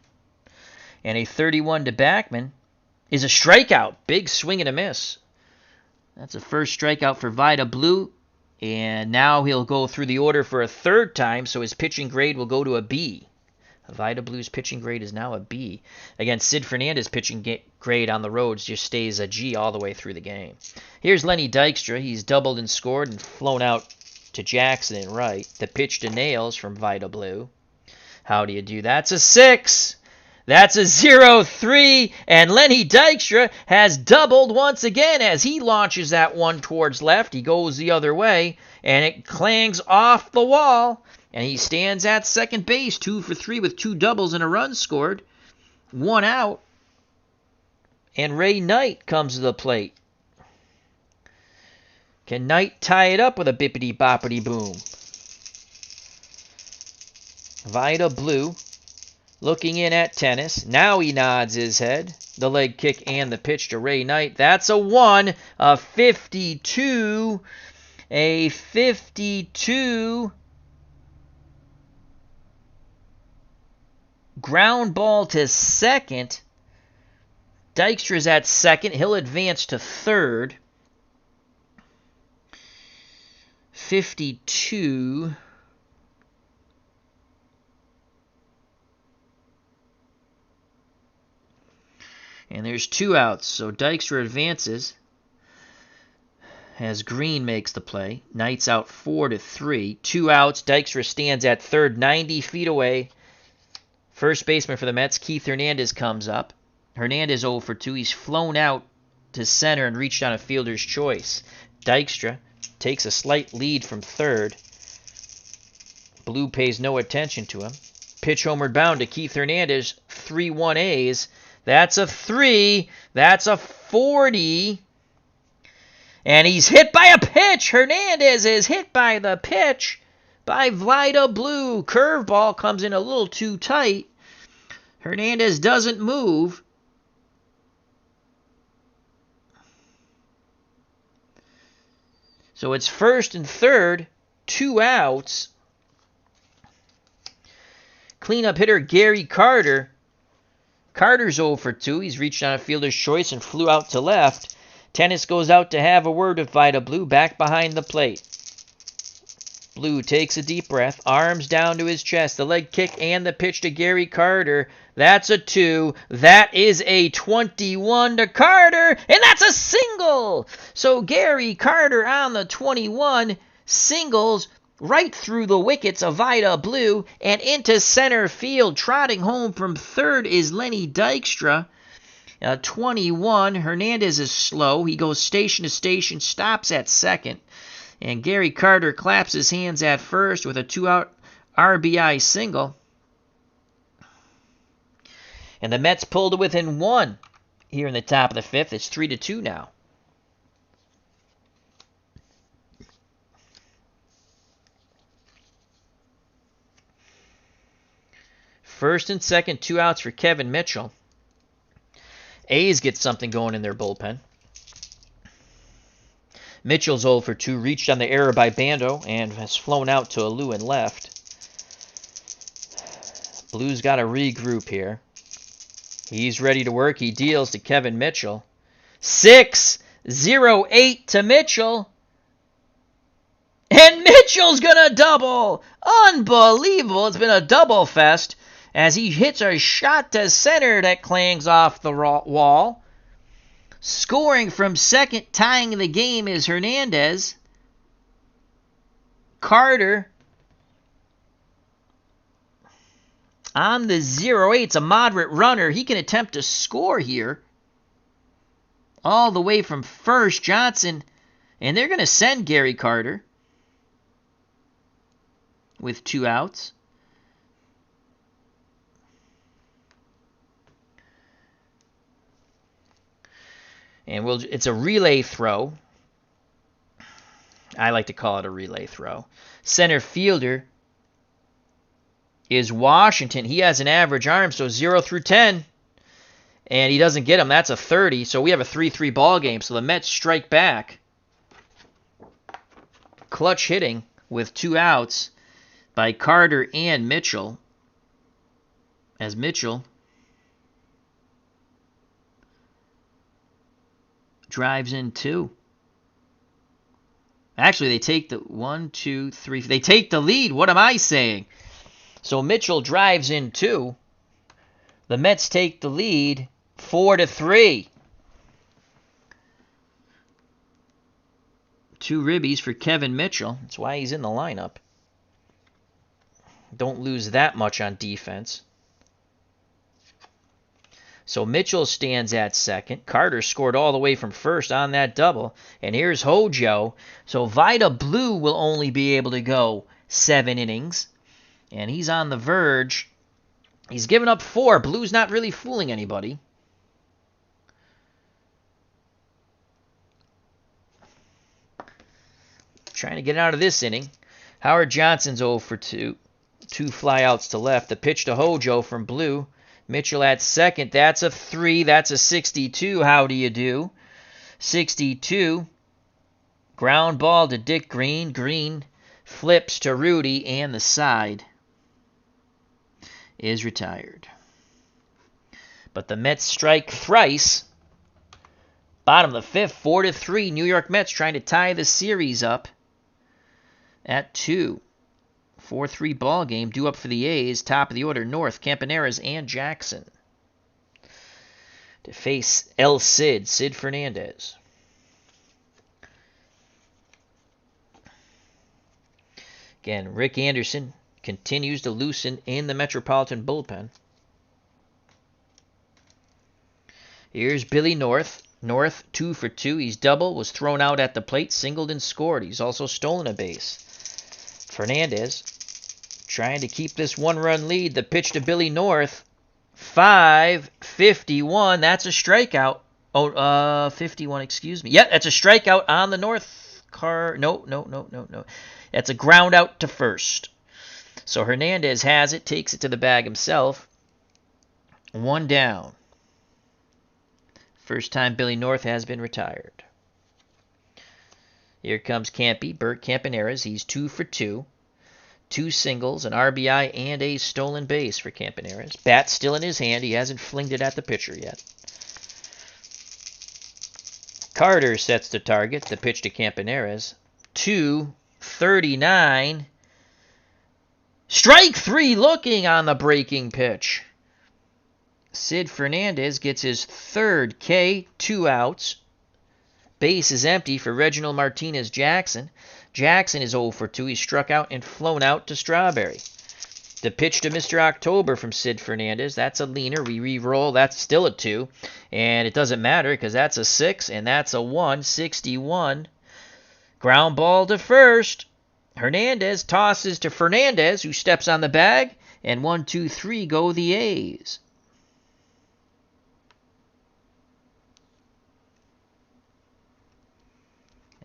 And a 31 to Backman is a strikeout. Big swing and a miss. That's the first strikeout for Vida Blue. And now he'll go through the order for a 3rd time, so his pitching grade will go to a B. Vida Blue's pitching grade is now a B. Again, Sid Fernandez pitching grade on the roads just stays a G all the way through the game. Here's Lenny Dykstra. He's doubled and scored and flown out to Jackson and right. The pitch to Nails from Vida Blue. How do you do? That's a 6. That's a 0-3. And Lenny Dykstra has doubled once again as he launches that one towards left. He goes the other way, and it clangs off the wall. And he stands at second base, 2 for 3 with 2 doubles and a run scored. 1 out. And Ray Knight comes to the plate. Can Knight tie it up with a bippity-boppity boom? Vida Blue looking in at tennis. Now he nods his head. The leg kick and the pitch to Ray Knight. That's a 1, a 52, a 52. Ground ball to second. Dykstra's at second. He'll advance to third. 52. And there's 2 outs, so Dykstra advances as Green makes the play. Knight's out 4-3. 2 outs. Dykstra stands at third, 90 feet away. First baseman for the Mets, Keith Hernandez, comes up. Hernandez 0 for 2. He's flown out to center and reached on a fielder's choice. Dykstra takes a slight lead from third. Blue pays no attention to him. Pitch homeward bound to Keith Hernandez. 3-1 A's. That's a 3. That's a 40. And he's hit by a pitch. Hernandez is hit by the pitch by Vida Blue. Curveball comes in a little too tight. Hernandez doesn't move. So it's first and third, 2 outs. Cleanup hitter Gary Carter. Carter's 0 for 2. He's reached on a fielder's choice and flew out to left. Tennis goes out to have a word with Vida Blue back behind the plate. Blue takes a deep breath, arms down to his chest, the leg kick and the pitch to Gary Carter. That's a 2. That is a 21 to Carter, and that's a single. So Gary Carter on the 21 singles right through the wickets of Vida Blue and into center field. Trotting home from third is Lenny Dykstra. 21. Hernandez is slow. He goes station to station, stops at second. And Gary Carter claps his hands at first with a 2-out RBI single. And the Mets pulled to within 1 here in the top of the 5th. It's 3-2 now. First and second, 2 outs for Kevin Mitchell. A's get something going in their bullpen. Mitchell's 0 for 2, reached on the error by Bando and has flown out to a Lewin left. Blues got to regroup here. He's ready to work. He deals to Kevin Mitchell. 6-0-8 to Mitchell. And Mitchell's going to double. Unbelievable. It's been a double fest as he hits a shot to center that clangs off the wall. Scoring from second, tying the game, is Hernandez. Carter on the 0-8. It's a moderate runner. He can attempt to score here. All the way from first, Johnson. And they're going to send Gary Carter with 2 outs. And it's a relay throw. I like to call it a relay throw. Center fielder is Washington. He has an average arm, so 0 through 10. And he doesn't get him. That's a 30. So we have a 3-3 ball game. So the Mets strike back. Clutch hitting with 2 outs by Carter and Mitchell. As Mitchell drives in 2. Actually, they take the 1, 2, 3. They take the lead. What am I saying? So Mitchell drives in 2. The Mets take the lead 4-3. 2 ribbies for Kevin Mitchell. That's why he's in the lineup. Don't lose that much on defense. So Mitchell stands at second. Carter scored all the way from first on that double. And here's Hojo. So Vida Blue will only be able to go 7 innings. And he's on the verge. He's given up 4. Blue's not really fooling anybody. Trying to get out of this inning. Howard Johnson's 0 for 2. 2 flyouts to left. The pitch to Hojo from Blue. Mitchell at second. That's a 3. That's a 62. How do you do? 62. Ground ball to Dick Green. Green flips to Rudy, and the side is retired. But the Mets strike thrice. Bottom of the 5th, 4-3. New York Mets trying to tie the series up at 2. 4-3 ball game due up for the A's. Top of the order, North, Campaneris, and Jackson. To face El Cid, Sid Fernandez. Again, Rick Anderson continues to loosen in the Metropolitan bullpen. Here's Billy North. North, 2 for 2. He's double, was thrown out at the plate, singled and scored. He's also stolen a base. Fernandez trying to keep this 1-run lead. The pitch to Billy North. 5-51. That's a strikeout. 51, excuse me. Yeah, that's a strikeout on the North car. No. That's a ground out to first. So Hernandez has it, takes it to the bag himself. 1 down. First time Billy North has been retired. Here comes Campy, Bert Campaneris. He's 2 for 2. 2 singles, an RBI, and a stolen base for Campaneris. Bat still in his hand. He hasn't flinged it at the pitcher yet. Carter sets the target. The pitch to Campaneris. 2-39. Strike 3 looking on the breaking pitch. Sid Fernandez gets his 3rd K, 2 outs. Base is empty for Reginald Martinez Jackson. Jackson is 0 for 2. He's struck out and flown out to Strawberry. The pitch to Mr. October from Sid Fernandez. That's a leaner. We re-roll. That's still a 2. And it doesn't matter because that's a 6 and that's a 1. 61. Ground ball to first. Hernandez tosses to Fernandez, who steps on the bag. And 1, 2, 3 go the A's.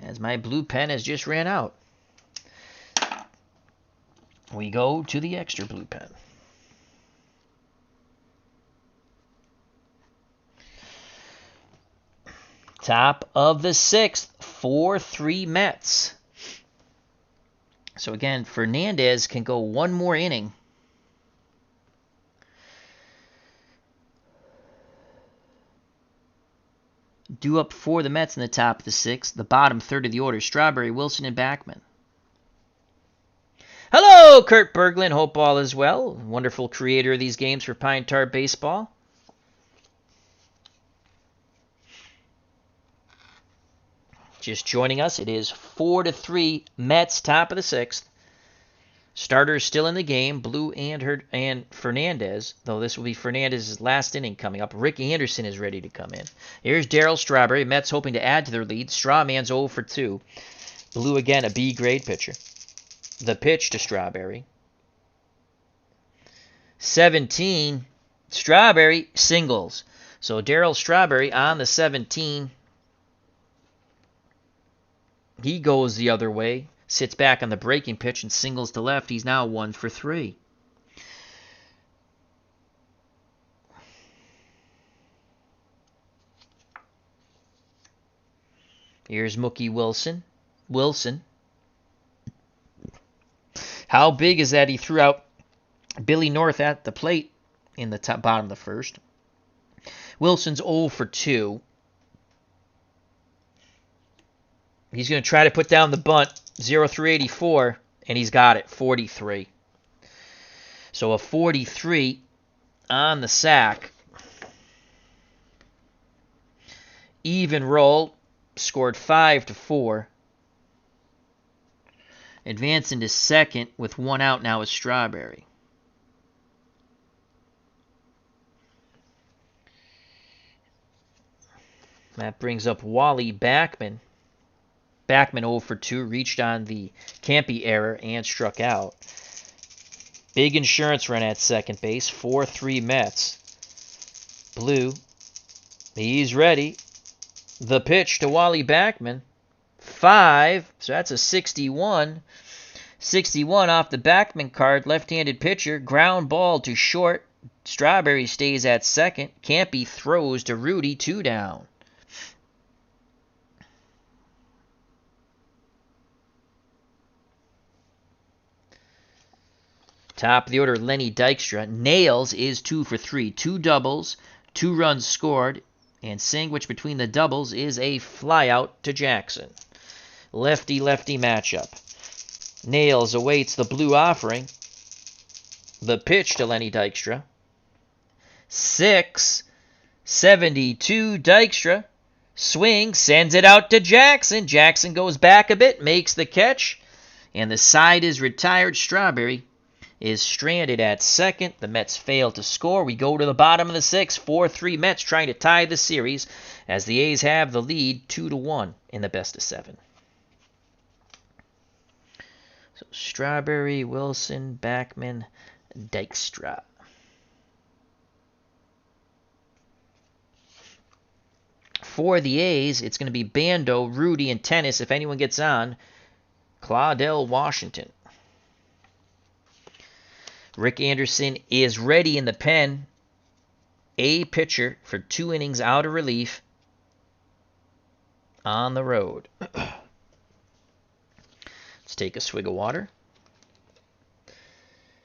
As my blue pen has just ran out. We go to the extra blue pen. Top of the 6th, 4-3 Mets. So again, Fernandez can go 1 more inning. Due up for the Mets in the top of the 6th. The bottom third of the order, Strawberry, Wilson, and Backman. Hello, Kurt Berglund. Hope all is well. Wonderful creator of these games for Pine Tar Baseball. Just joining us, it is 4-3 Mets, top of the 6th. Starters still in the game, Blue and Fernandez, though this will be Fernandez's last inning coming up. Rick Anderson is ready to come in. Here's Darryl Strawberry. Mets hoping to add to their lead. Strawman's 0 for 2. Blue again, a B-grade pitcher. The pitch to Strawberry. 17. Strawberry singles. So Darryl Strawberry on the 17. He goes the other way. Sits back on the breaking pitch and singles to left. He's now 1 for 3. Here's Mookie Wilson. How big is that he threw out Billy North at the plate in the bottom of the 1st. Wilson's 0 for 2. He's going to try to put down the bunt, 0 through 84, and he's got it, 43. So a 43 on the sack. Even roll, scored 5-4. Advance into second with 1 out now is Strawberry. That brings up Wally Backman. Backman 0 for 2, reached on the Campy error and struck out. Big insurance run at second base, 4-3 Mets. Blue, he's ready. The pitch to Wally Backman, 5, so that's a 61. 61 off the Backman card, left-handed pitcher, ground ball to short. Strawberry stays at second. Campy throws to Rudy, 2 down. Top of the order, Lenny Dykstra. Nails is 2 for 3. 2 doubles, 2 runs scored, and sandwiched between the doubles is a flyout to Jackson. Lefty-lefty matchup. Nails awaits the blue offering. The pitch to Lenny Dykstra. 6-72 Dykstra. Swing, sends it out to Jackson. Jackson goes back a bit, makes the catch, and the side is retired. Strawberry is stranded at second. The Mets fail to score. We go to the bottom of the 6th. 4-3 Mets trying to tie the series as the A's have the lead 2-1 in the best of 7. So Strawberry, Wilson, Backman, Dykstra. For the A's, it's going to be Bando, Rudy, and Tennis. If anyone gets on, Claudell Washington. Rick Anderson is ready in the pen. A pitcher for 2 innings out of relief on the road. Let's take a swig of water.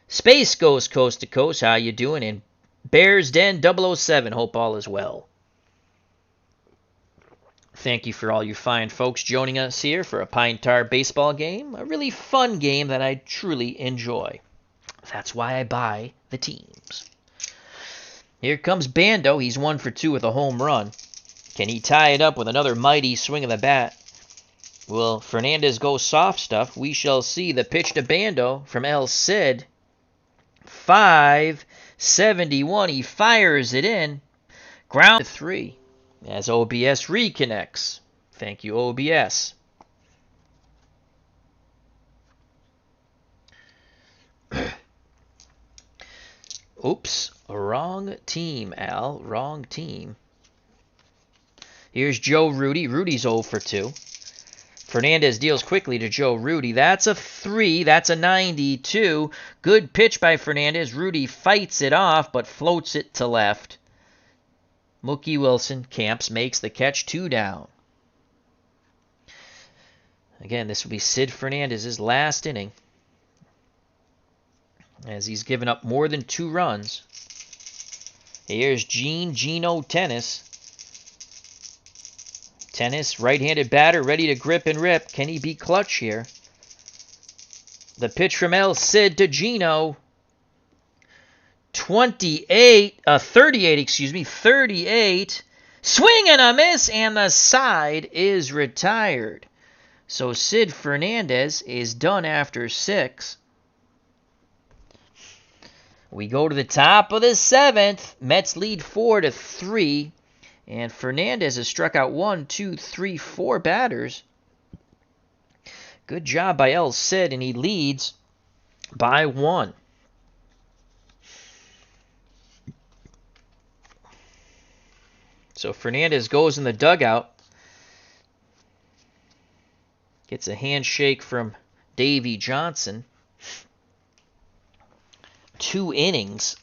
Space goes coast to coast. How you doing? And Bears Den 007. Hope all is well. Thank you for all you fine folks joining us here for a Pine Tar baseball game. A really fun game that I truly enjoy. That's why I buy the teams. Here comes Bando. He's 1 for 2 with a home run. Can he tie it up with another mighty swing of the bat? Will Fernandez go soft stuff? We shall see. The pitch to Bando from El Cid. 5-71. He fires it in. Ground to 3 as OBS reconnects. Thank you, OBS. Oops, wrong team, Al. Wrong team. Here's Joe Rudy. Rudy's 0 for 2. Fernandez deals quickly to Joe Rudy. That's a 3. That's a 92. Good pitch by Fernandez. Rudy fights it off, but floats it to left. Mookie Wilson camps, makes the catch, 2 down. Again, this will be Sid Fernandez's last inning, as he's given up more than 2 runs. Here's Gino Tennis. Tennis, right-handed batter, ready to grip and rip. Can he be clutch here? The pitch from El Cid to Gino. 38. Swing and a miss, and the side is retired. So Sid Fernandez is done after 6. We go to the top of the 7th. Mets lead 4-3. And Fernandez has struck out 4 batters. Good job by El Cid, and he leads by 1. So Fernandez goes in the dugout. Gets a handshake from Davey Johnson. 2 innings.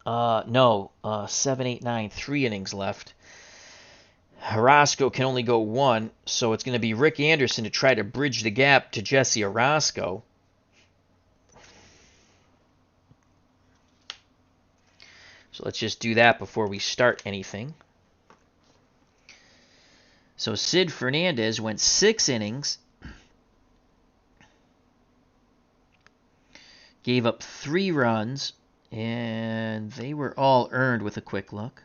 7, 8, 9, 3 innings left. Orozco can only go 1, so it's going to be Rick Anderson to try to bridge the gap to Jesse Orozco. So let's just do that before we start anything. So Sid Fernandez went 6 innings. Gave up 3 runs, and they were all earned with a quick look.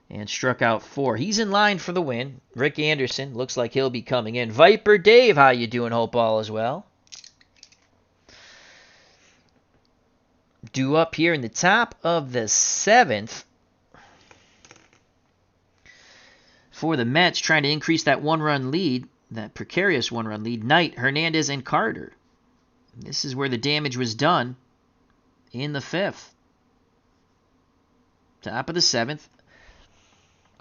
And struck out 4. He's in line for the win. Rick Anderson looks like he'll be coming in. Viper Dave, how you doing? Hope all is well. Due up here in the top of the 7th. For the Mets, trying to increase that 1-run lead, that precarious 1-run lead. Knight, Hernandez, and Carter. This is where the damage was done in the 5th. Top of the 7th.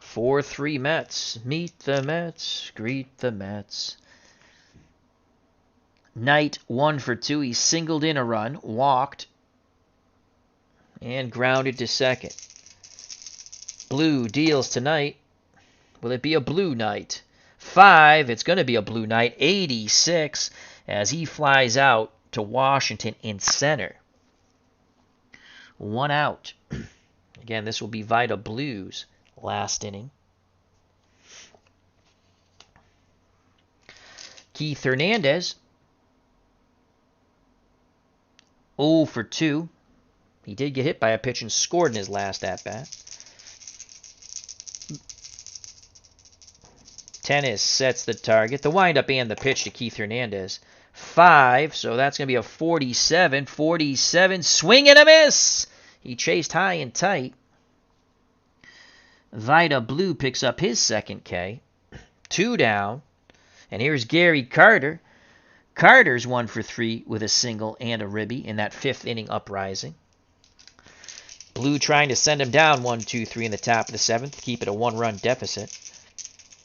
4-3 Mets. Meet the Mets. Greet the Mets. Knight 1 for 2. He singled in a run, walked, and grounded to second. Blue deals tonight. Will it be a blue night? 5. It's going to be a blue night. 86 as he flies out to Washington in center. 1 out. Again, this will be Vida Blue's last inning. Keith Hernandez, 0 for 2. He did get hit by a pitch and scored in his last at-bat. Tennis sets the target. The windup and the pitch to Keith Hernandez. 5, so that's going to be a 47. 47, swing and a miss! He chased high and tight. Vida Blue picks up his second K. 2 down. And here's Gary Carter. Carter's 1 for 3 with a single and a ribby in that 5th inning uprising. Blue trying to send him down 1-2-3 in the top of the 7th, keep it a 1-run deficit.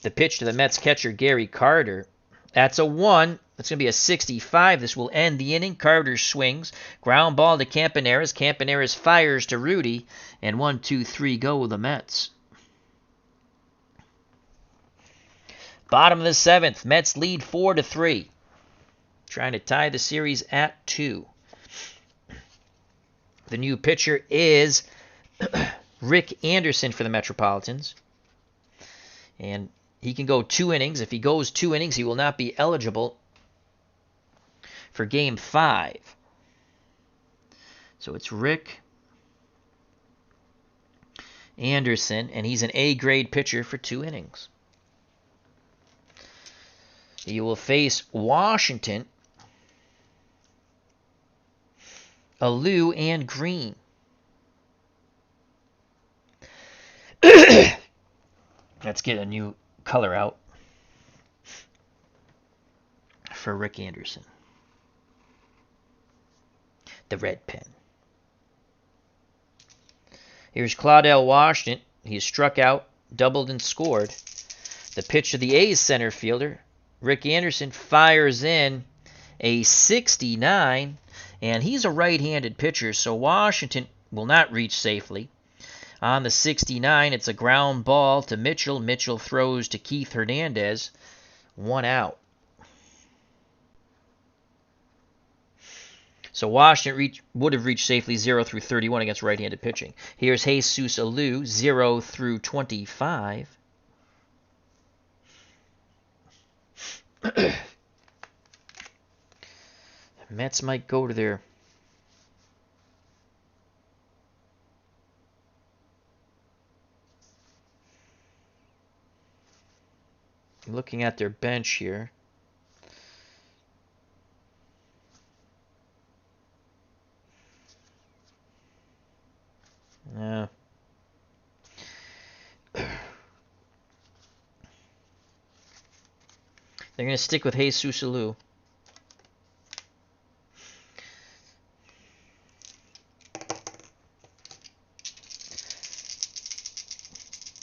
The pitch to the Mets catcher Gary Carter. That's a 1. That's going to be a 65. This will end the inning. Carter swings. Ground ball to Campaneris. Campaneris fires to Rudy. And 1-2-3 go with the Mets. Bottom of the 7th. Mets lead 4-3. Trying to tie the series at 2. The new pitcher is Rick Anderson for the Metropolitans. And he can go 2 innings. If he goes 2 innings, he will not be eligible for Game 5. So it's Rick Anderson, and he's an A-grade pitcher for 2 innings. He will face Washington, Alou, and Green. Let's get a new color out for Rick Anderson. The red pen. Here's Claudel Washington. He struck out, doubled, and scored. The pitch to the A's center fielder. Rick Anderson fires in a 69, and he's a right-handed pitcher, so Washington will not reach safely. On the 69, it's a ground ball to Mitchell. Mitchell throws to Keith Hernandez. 1 out. So Washington would have reached safely 0-31 against right-handed pitching. Here's Jesus Alou, 0-25. Mets might go to their looking at their bench here. Yeah. They're going to stick with Jesus Alou.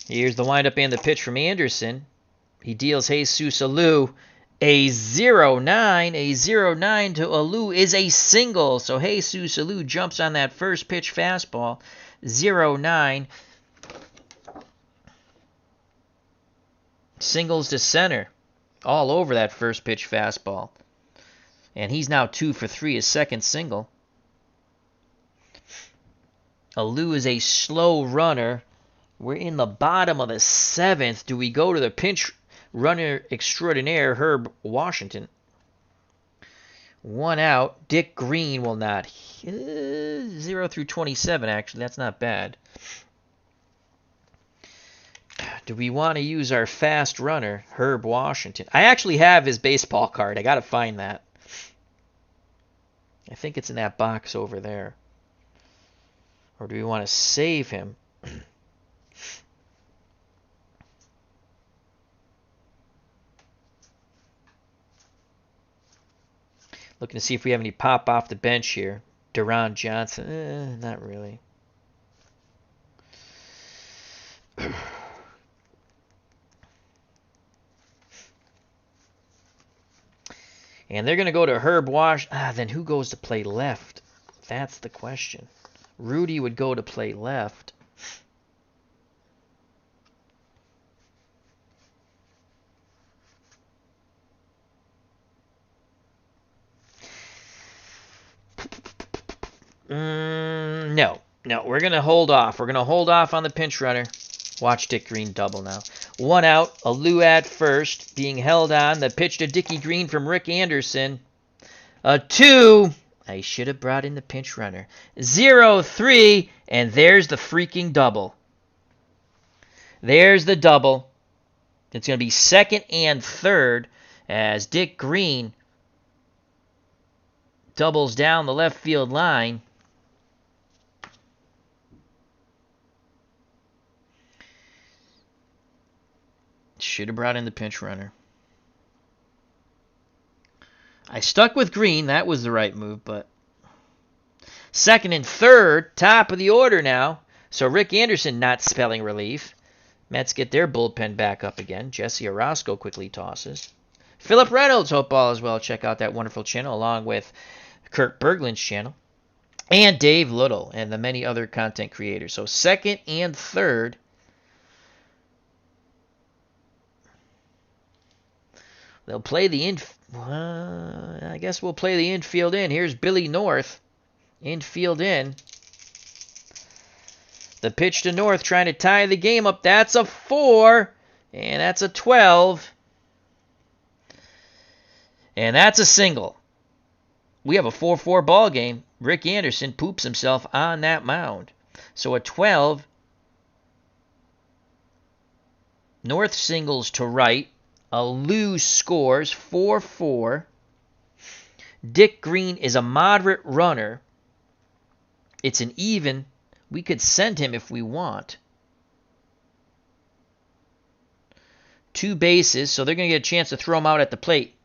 Here's the windup and the pitch from Anderson. He deals Jesus Alou a 0-9. A 0-9 to Alou is a single. So Jesus Alou jumps on that first pitch fastball. 0-9. Singles to center. All over that first pitch fastball. And he's now 2 for 3, his second single. Alou is a slow runner. We're in the bottom of the 7th. Do we go to the pinch runner extraordinaire, Herb Washington? 1 out. Dick Green will not. 0-27, actually. That's not bad. Do we want to use our fast runner, Herb Washington? I actually have his baseball card. I got to find that. I think it's in that box over there. Or do we want to save him? Looking to see if we have any pop off the bench here. Deron Johnson. Not really. And they're going to go to Herb Wash. Then who goes to play left? That's the question. Rudy would go to play left. No, we're going to hold off. We're going to hold off on the pinch runner. Watch Dick Green double now. 1 out, Alou at first, being held on. The pitch to Dickie Green from Rick Anderson. A 2. I should have brought in the pinch runner. 0-3, and there's the freaking double. There's the double. It's going to be second and third as Dick Green doubles down the left field line. Should have brought in the pinch runner. I stuck with Green. That was the right move, but second and third, top of the order now. So Rick Anderson not spelling relief. Mets get their bullpen back up again. Jesse Orosco quickly tosses. Philip Reynolds, hope all is well. Check out that wonderful channel along with Kirk Berglund's channel. And Dave Little and the many other content creators. So second and third. They'll play the I guess we'll play the infield in. Here's Billy North. Infield in. The pitch to North trying to tie the game up. That's a 4. And that's a 12. And that's a single. We have a 4-4 ball game. Rick Anderson poops himself on that mound. So a 12. North singles to right. Alou scores 4-4. Dick Green is a moderate runner. It's an even. We could send him if we want. 2 bases, so they're going to get a chance to throw him out at the plate.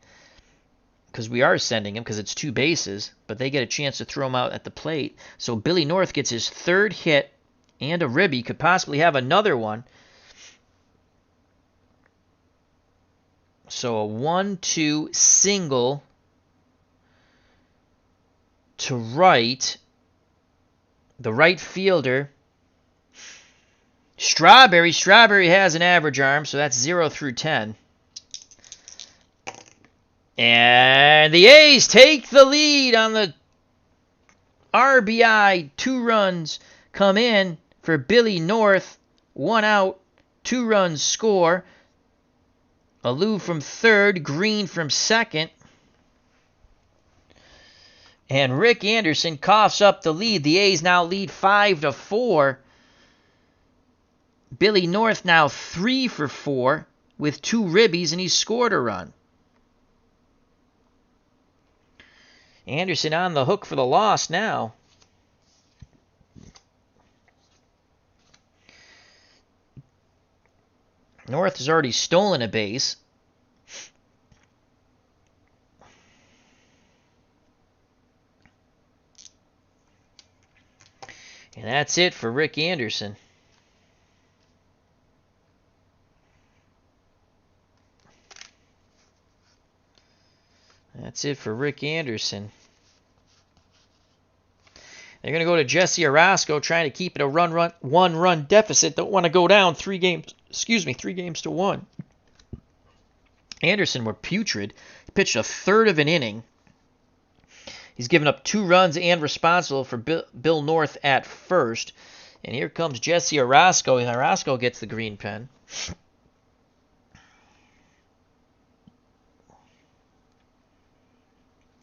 Because we are sending him, because it's 2 bases. But they get a chance to throw him out at the plate. So Billy North gets his 3rd hit and a ribby. Could possibly have another one. So a 1-2 single to right. The right fielder. Strawberry has an average arm, so that's 0-10. And the A's take the lead on the RBI. 2 runs come in for Billy North. 1 out, 2 runs score. Alou from third, Green from second. And Rick Anderson coughs up the lead. The A's now lead 5-4. Billy North now 3 for 4 with 2 ribbies, and he scored a run. Anderson on the hook for the loss now. North has already stolen a base. And that's it for Rick Anderson. That's it for Rick Anderson. They're going to go to Jesse Orosco, trying to keep it a 1-run deficit. Don't want to go down 3 games to 1. Anderson were putrid. He pitched a third of an inning. He's given up 2 runs and responsible for Bill North at first. And here comes Jesse Orosco, and Orosco gets the green pen.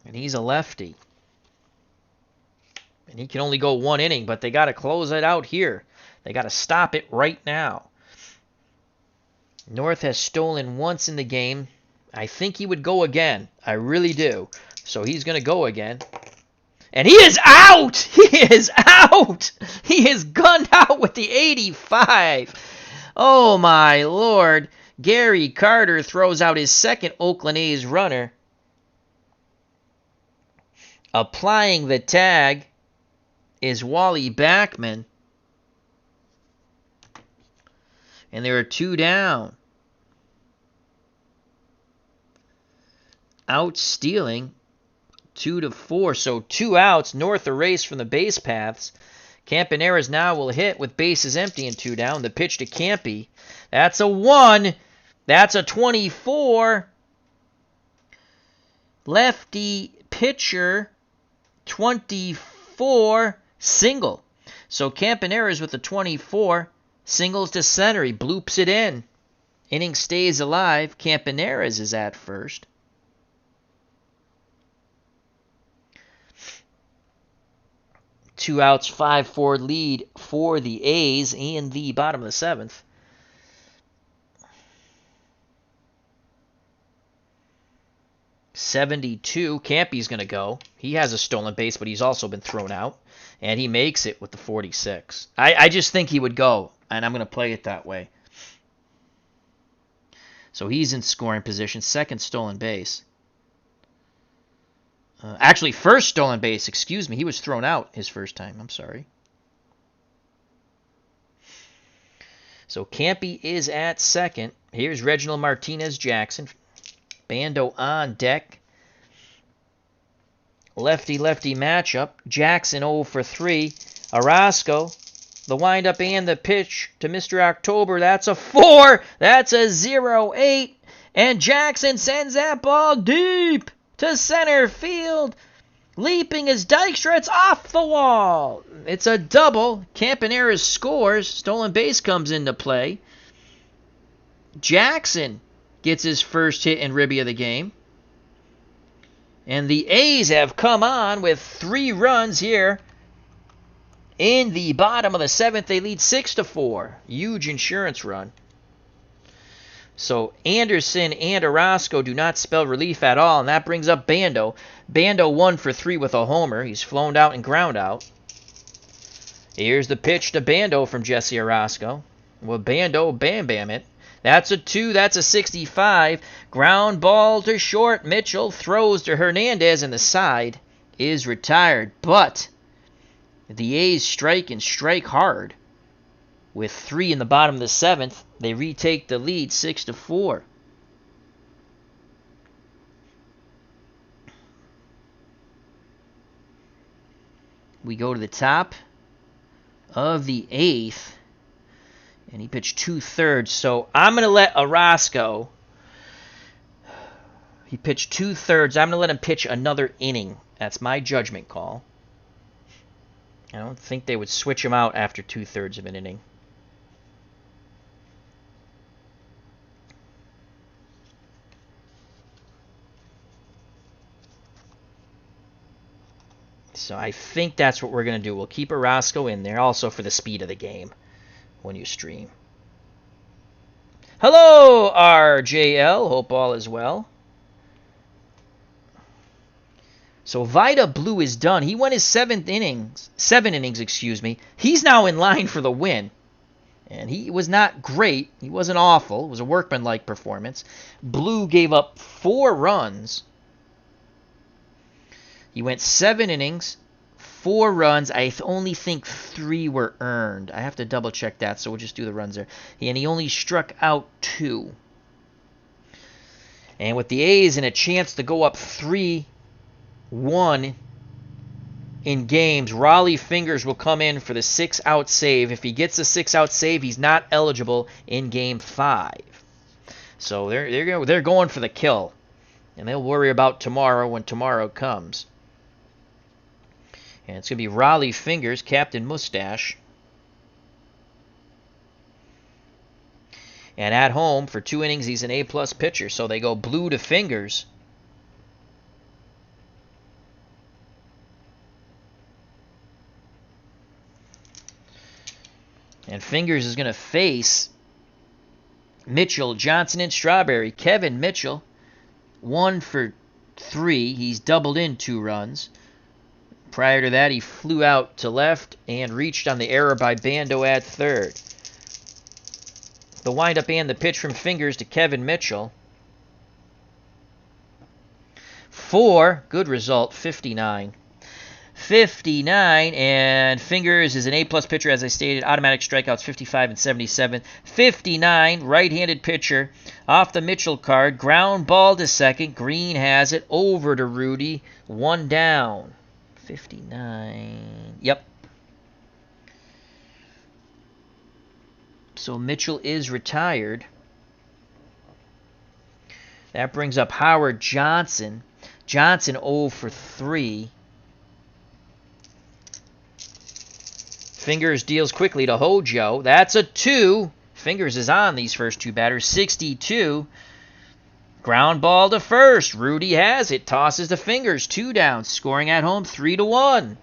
And he's a lefty. And he can only go 1 inning, but they got to close it out here. They got to stop it right now. North has stolen once in the game. I think he would go again. I really do. So he's going to go again. And he is out! He is out! He is gunned out with the 85. Oh, my Lord. Gary Carter throws out his second Oakland A's runner. Applying the tag is Wally Backman. And there are 2 down. out stealing 2 to 4. So 2 outs, North erased from the base paths. Campaneris now will hit with bases empty and 2 down. The pitch to Campy. That's a 1. That's a 24. Lefty pitcher, 24, single. So Campaneris with the 24, singles to center. He bloops it in. Inning stays alive. Campaneris is at first. Two outs, 5-4 lead for the A's in the bottom of the 7th. .72. Campy's going to go. He has a stolen base, but he's also been thrown out. And he makes it with the 46. I just think he would go, and I'm going to play it that way. So he's in scoring position. Second stolen base. Actually, first stolen base, excuse me. He was thrown out his first time. I'm sorry. So Campy is at second. Here's Reginald Martinez Jackson. Bando on deck. Lefty-lefty matchup. Jackson 0 for 3. Orozco. The windup and the pitch to Mr. October. That's a 4. That's a 0-8. And Jackson sends that ball deep to center field. Leaping as Dykstra, it's off the wall. It's a double. Campaneris scores. Stolen base comes into play. Jackson gets his first hit and ribby of the game. And the A's have come on with 3 runs here. In the bottom of the 7th, they lead 6-4. Huge insurance run. So Anderson and Orozco do not spell relief at all, and that brings up Bando. Bando 1 for 3 with a homer. He's flown out and ground out. Here's the pitch to Bando from Jesse Orozco. Well, Bando bam it. That's a 2. That's a 65. Ground ball to short. Mitchell throws to Hernandez, and the side is retired. But the A's strike and strike hard. With 3 in the bottom of the 7th, they retake the lead 6-4. We go to the top of the 8th. And he pitched 2/3. So I'm going to let Orozco. He pitched 2/3. I'm going to let him pitch another inning. That's my judgment call. I don't think they would switch him out after 2/3 of an inning. So I think that's what we're going to do. We'll keep Orozco in there, also for the speed of the game when you stream. Hello, RJL. Hope all is well. So Vida Blue is done. He won his 7 innings, excuse me. He's now in line for the win. And he was not great. He wasn't awful. It was a workmanlike performance. Blue gave up 4 runs. He went 7 innings, 4 runs. I only think 3 were earned. I have to double check that, so we'll just do the runs there. And he only struck out 2. And with the A's and a chance to go up 3-1 in games, Raleigh Fingers will come in for the 6-out save. If he gets a 6-out save, he's not eligible in Game 5. So they're going for the kill. And they'll worry about tomorrow when tomorrow comes. And it's going to be Raleigh Fingers, Captain Mustache. And at home, for 2 innings, he's an A-plus pitcher. So they go Blue to Fingers. And Fingers is going to face Mitchell, Johnson, and Strawberry. Kevin Mitchell, 1 for 3. He's doubled in 2 runs. Prior to that, he flew out to left and reached on the error by Bando at third. The windup and the pitch from Fingers to Kevin Mitchell. 4, good result, 59. 59, and Fingers is an A-plus pitcher, as I stated. Automatic strikeouts, 55 and 77. 59, right-handed pitcher. Off the Mitchell card, ground ball to second. Green has it, over to Rudy. 1 down. 59. Yep. So Mitchell is retired. That brings up Howard Johnson. Johnson 0 for 3. Fingers deals quickly to Hojo. That's a 2. Fingers is on these first 2 batters. 62. Ground ball to first. Rudy has it. Tosses to Fingers. 2 down. Scoring at home 3-1.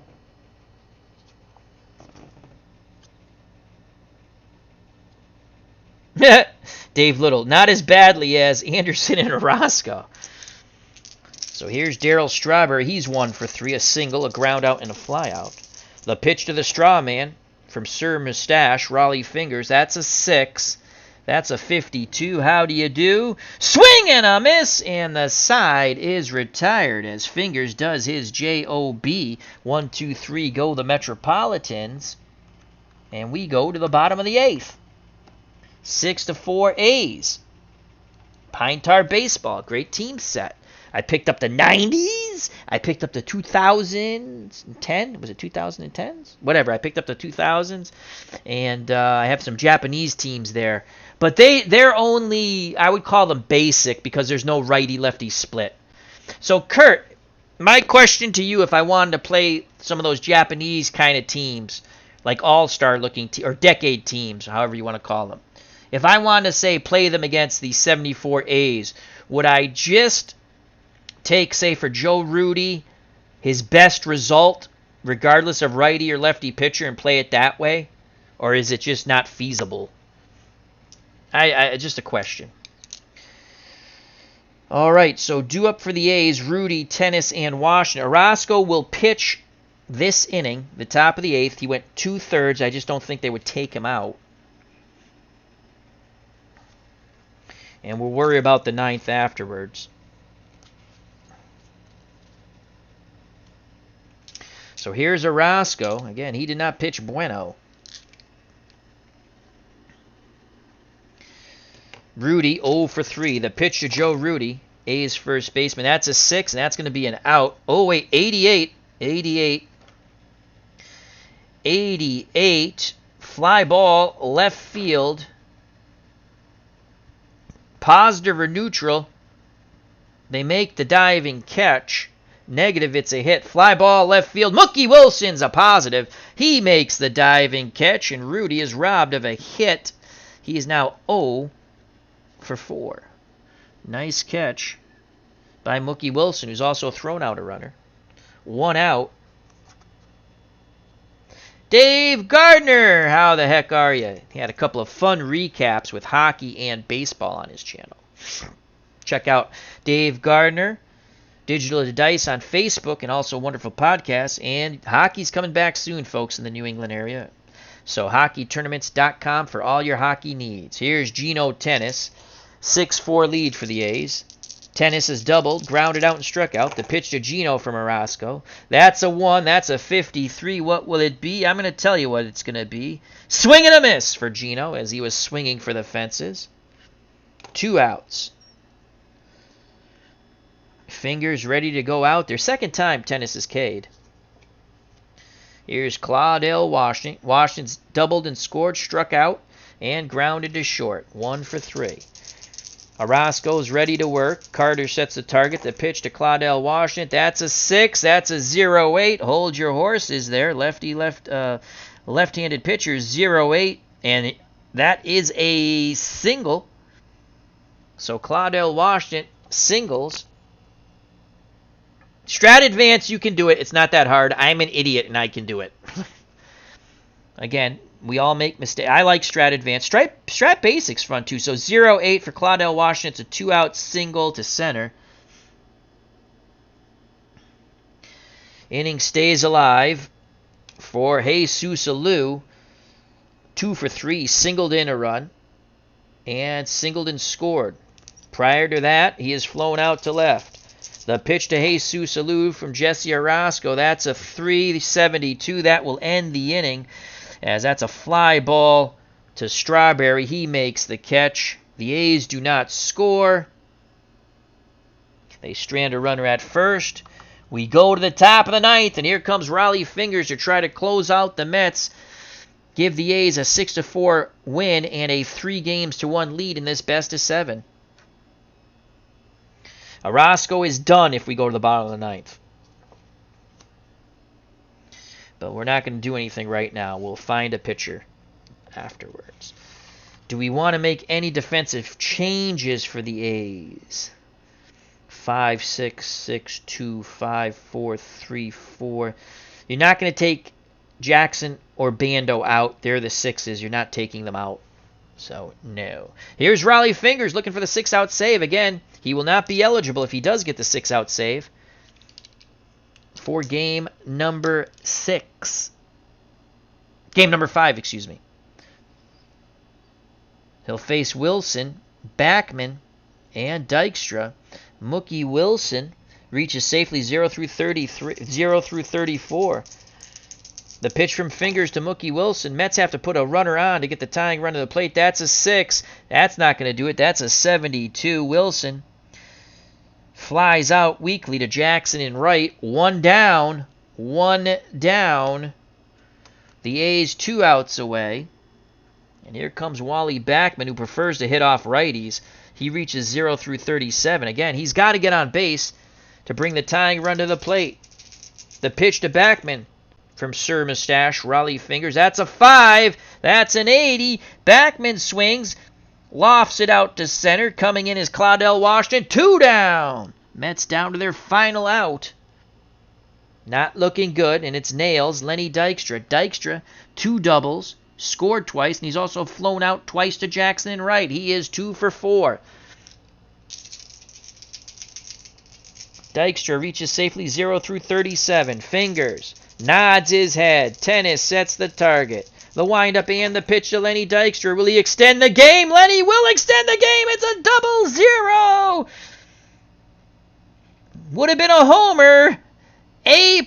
Dave Little. Not as badly as Anderson and Orozco. So here's Darryl Strawberry. He's 1 for 3. A single, a ground out, and a fly out. The pitch to the straw man from Sir Mustache, Raleigh Fingers. That's a 6. That's a 52. How do you do? Swing and a miss, and the side is retired as Fingers does his J-O-B. 1, 2, 3 go the Metropolitans. And we go to the bottom of the 8th. 6-4 A's. Pine Tar Baseball. Great team set. I picked up the 90s. I picked up the 2010. Was it 2010s? Whatever. I picked up the 2000s. And I have some Japanese teams there. But they're only, I would call them basic because there's no righty-lefty split. So, Kurt, my question to you, if I wanted to play some of those Japanese kind of teams, like all-star looking or decade teams, however you want to call them. If I wanted to, say, play them against the 74 A's, would I just take, say, for Joe Rudy, his best result, regardless of righty or lefty pitcher, and play it that way? Or is it just not feasible? Just a question. All right, so due up for the A's, Rudy, Tennis, and Washington. Orozco will pitch this inning, the top of the 8th. He went 2/3. I just don't think they would take him out. And we'll worry about the 9th afterwards. So here's Orozco. Again, he did not pitch bueno. Rudy 0 for 3. The pitch to Joe Rudy, A's first baseman. That's a 6, and that's going to be an out. Oh, wait, 88. 88. Fly ball, left field. Positive or neutral. They make the diving catch. Negative, it's a hit. Fly ball, left field. Mookie Wilson's a positive. He makes the diving catch, and Rudy is robbed of a hit. He is now 0 for 4. Nice catch by Mookie Wilson, who's also thrown out a runner. 1 out. Dave Gardner, how the heck are you? He had a couple of fun recaps with hockey and baseball on his channel. Check out Dave Gardner, Digital to Dice on Facebook, and also wonderful podcasts. And hockey's coming back soon, folks, in the New England area. So hockeytournaments.com for all your hockey needs. Here's Geno Tennis. 6-4 lead for the A's. Tennis is doubled, grounded out and struck out. The pitch to Geno from Orozco. That's a 1. That's a 53. What will it be? I'm going to tell you what it's going to be. Swing and a miss for Geno as he was swinging for the fences. 2 outs. Fingers ready to go out. Their second time Tennis is K'd. Here's Claudell Washington. Washington's doubled and scored, struck out, and grounded to short. 1 for 3. Orozco's ready to work. Carter sets the target. The pitch to Claudell Washington. That's a 6. That's a 0-8. Hold your horses there. Left-handed pitcher 0-8. And that is a single. So Claudell Washington singles. Strat Advance, you can do it. It's not that hard. I'm an idiot and I can do it. Again, we all make mistakes. I like Strat Advance. Strat Basics fun too. So 0-8 for Claudell Washington. It's a 2-out single to center. Inning stays alive for Jesus Alou. 2 for 3. Singled in a run. And singled and scored. Prior to that, he is flown out to left. The pitch to Jesus Alou from Jesse Orosco. That's a 372. That will end the inning, as that's a fly ball to Strawberry. He makes the catch. The A's do not score. They strand a runner at first. We go to the top of the ninth, and here comes Rollie Fingers to try to close out the Mets. Give the A's a 6-4 win and a 3-1 lead in this best of 7. Orosco is done if we go to the bottom of the ninth. But we're not going to do anything right now. We'll find a pitcher afterwards. Do we want to make any defensive changes for the A's? 5-6-6-2, 5-4-3-4. You're not going to take Jackson or Bando out. They're the 6s. You're not taking them out. So, no. Here's Rollie Fingers looking for the 6-out save. Again, he will not be eligible if he does get the 6-out save for game number 6. Game number 5, excuse me. He'll face Wilson, Backman, and Dykstra. Mookie Wilson reaches safely 0 through 34. The pitch from Fingers to Mookie Wilson. Mets have to put a runner on to get the tying run to the plate. That's a 6. That's not going to do it. That's a 72. Wilson flies out weakly to Jackson in right. One down. The A's 2 outs away. And here comes Wally Backman, who prefers to hit off righties. He reaches 0 through 37. Again, he's got to get on base to bring the tying run to the plate. The pitch to Backman from Sir Mustache, Rollie Fingers. That's a 5. That's an 80. Backman swings, lofts it out to center. Coming in is Claudell Washington. 2 down. Mets down to their final out. Not looking good, and it's Nails. Lenny Dykstra. Dykstra, 2 doubles. Scored twice, and he's also flown out twice to Jackson in right. He is 2 for 4. Dykstra reaches safely 0 through 37. Fingers nods his head. Tennis sets the target. The windup and the pitch to Lenny Dykstra. Will he extend the game? Lenny will extend the game. It's a 0-0. Would have been a homer. A+.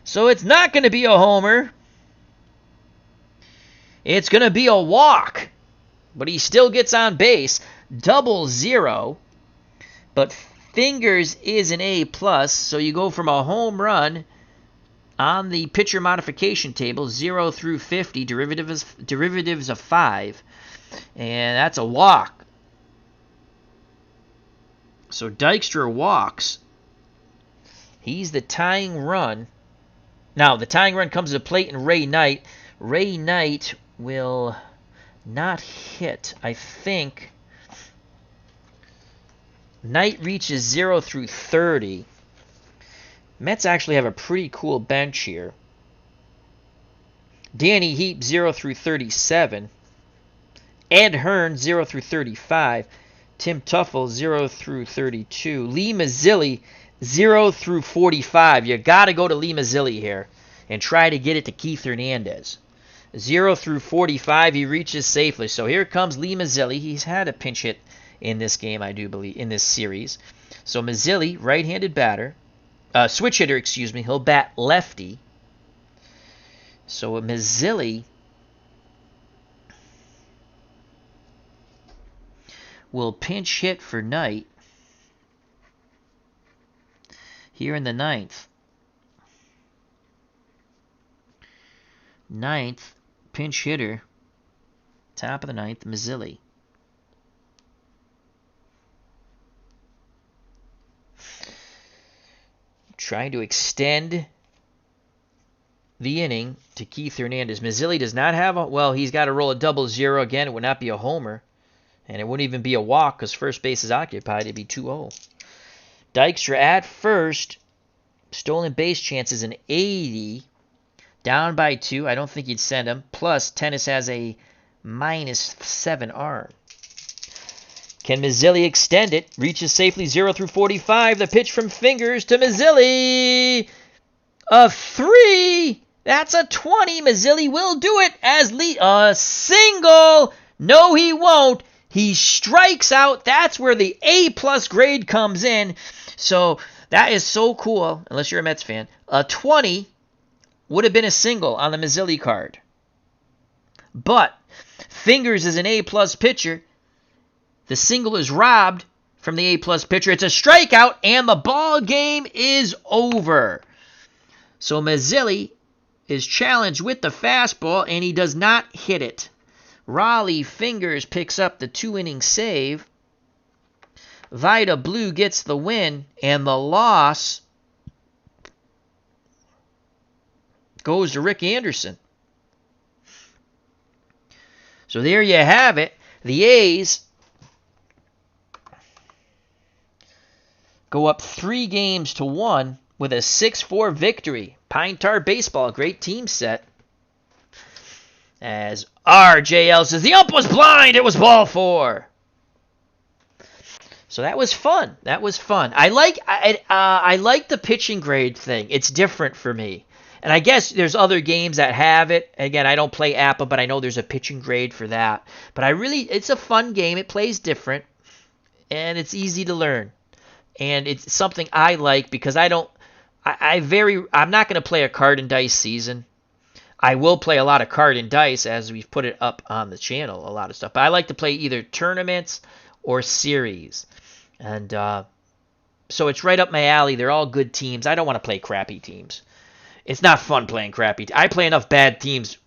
So it's not going to be a homer. It's going to be a walk. But he still gets on base. 0-0. But Fingers is an A+, so you go from a home run on the pitcher modification table, 0 through 50, derivatives of 5, and that's a walk. So Dykstra walks. He's the tying run. Now, the tying run comes to the plate in Ray Knight. Ray Knight will not hit, I think. Knight reaches 0 through 30. Mets actually have a pretty cool bench here. Danny Heap, 0 through 37. Ed Hearn, 0 through 35. Tim Tuffle, 0 through 32. Lee Mazzilli, 0 through 45. You got to go to Lee Mazzilli here and try to get it to Keith Hernandez. 0 through 45, he reaches safely. So here comes Lee Mazzilli. He's had a pinch hit in this game, I do believe, in this series. So Mazzilli, right-handed batter. Switch hitter, excuse me. He'll bat lefty. So Mazzilli will pinch hit for Knight here in the ninth. Ninth, pinch hitter, top of the ninth, Mazzilli. Trying to extend the inning to Keith Hernandez. Mazzilli does not have a... Well, he's got to roll a 0-0 again. It would not be a homer. And it wouldn't even be a walk because first base is occupied. It'd be 2-0. Dykstra at first. Stolen base chance is an 80. Down by 2. I don't think he'd send him. Plus, Tennis has a -7 arm. Can Mazzilli extend it? Reaches safely 0 through 45. The pitch from Fingers to Mazzilli. A 3. That's a 20. Mazzilli will do it as a single. No, he won't. He strikes out. That's where the A+ grade comes in. So that is so cool, unless you're a Mets fan. A 20 would have been a single on the Mazzilli card. But Fingers is an A+ pitcher. The single is robbed from the A+ pitcher. It's a strikeout, and the ball game is over. So Mazzilli is challenged with the fastball, and he does not hit it. Raleigh Fingers picks up the 2-inning save. Vida Blue gets the win, and the loss goes to Rick Anderson. So there you have it. The A's go up 3-1 with a 6-4 victory. Pine Tar Baseball, great team set. As RJL says, the ump was blind. It was ball 4. So that was fun. That was fun. I like the pitching grade thing. It's different for me. And I guess there's other games that have it. Again, I don't play APBA, but I know there's a pitching grade for that. But it's a fun game. It plays different, and it's easy to learn. And it's something I like because I'm not going to play a card and dice season. I will play a lot of card and dice as we've put it up on the channel, a lot of stuff. But I like to play either tournaments or series. And so it's right up my alley. They're all good teams. I don't want to play crappy teams. It's not fun playing crappy. I play enough bad teams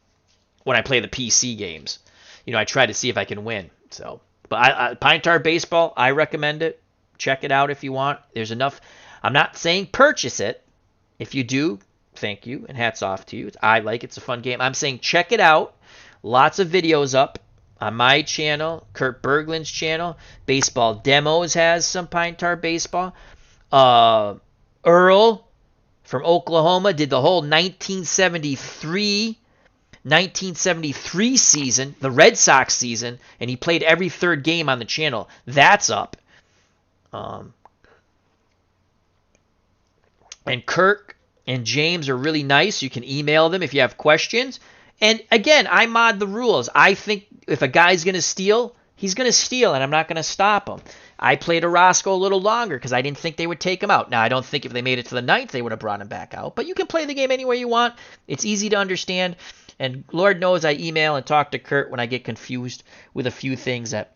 when I play the PC games. I try to see if I can win. So, but Pine Tar Baseball, I recommend it. Check it out if you want. There's enough. I'm not saying purchase it. If you do, thank you, and hats off to you. I like it. It's a fun game. I'm saying check it out. Lots of videos up on my channel, Kurt Berglund's channel. Baseball Demos has some Pine Tar Baseball. Earl from Oklahoma did the whole 1973 season, the Red Sox season, and he played every third game on the channel. That's up. And Kirk and James are really nice. You can email them if you have questions. And again, I mod the rules. I think if a guy's going to steal, he's going to steal, and I'm not going to stop him. I played Orozco a little longer because I didn't think they would take him out. Now, I don't think if they made it to the 9th, they would have brought him back out. But you can play the game any way you want. It's easy to understand. And Lord knows I email and talk to Kurt when I get confused with a few things that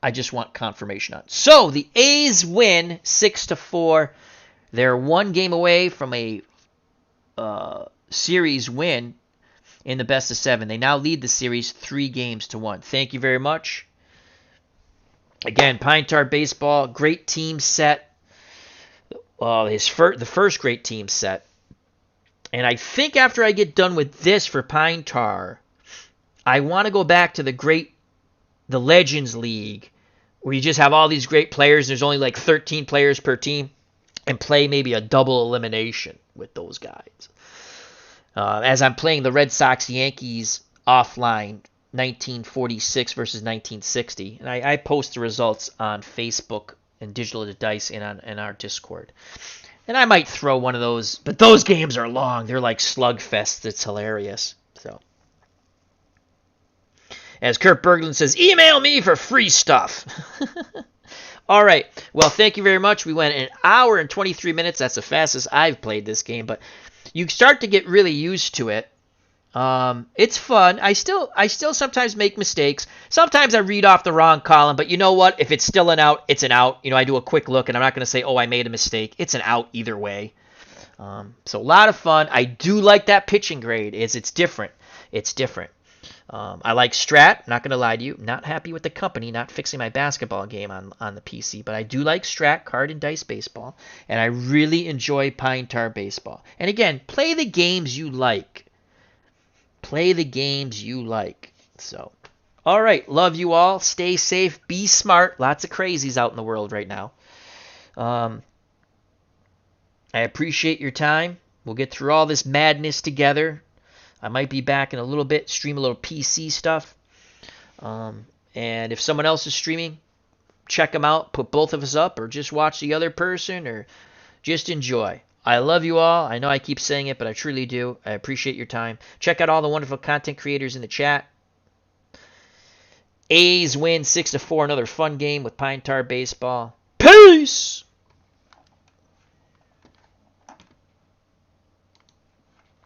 I just want confirmation on. So the A's win 6-4. They're 1 game away from a series win in the best of 7. They now lead the series 3-1. Thank you very much. Again, Pine Tar Baseball, great team set. The first great team set. And I think after I get done with this for Pine Tar, I want to go back to the Legends League, where you just have all these great players. There's only like 13 players per team, and play maybe a double elimination with those guys. As I'm playing the Red Sox Yankees offline, 1946 versus 1960, and I post the results on Facebook and Digital to Dice and on our Discord. And I might throw one of those, but those games are long. They're like slugfests. It's hilarious. So, as Kurt Berglund says, email me for free stuff. All right. Well, thank you very much. We went an hour and 23 minutes. That's the fastest I've played this game, but you start to get really used to it. It's fun. I still sometimes make mistakes. Sometimes I read off the wrong column, but you know what? If it's still an out, it's an out. I do a quick look, and I'm not going to say, oh, I made a mistake. It's an out either way. So a lot of fun. I do like that pitching grade. It's different. It's different. I like Strat. Not going to lie to you. Not happy with the company not fixing my basketball game on the PC, but I do like Strat, card and dice baseball, and I really enjoy Pine Tar Baseball. And again, play the games you like. Play the games you like. So, all right. Love you all. Stay safe. Be smart. Lots of crazies out in the world right now. I appreciate your time. We'll get through all this madness together. I might be back in a little bit, stream a little PC stuff. And if someone else is streaming, check them out. Put both of us up, or just watch the other person, or just enjoy. I love you all. I know I keep saying it, but I truly do. I appreciate your time. Check out all the wonderful content creators in the chat. A's win 6-4. Another fun game with Pine Tar Baseball. Peace!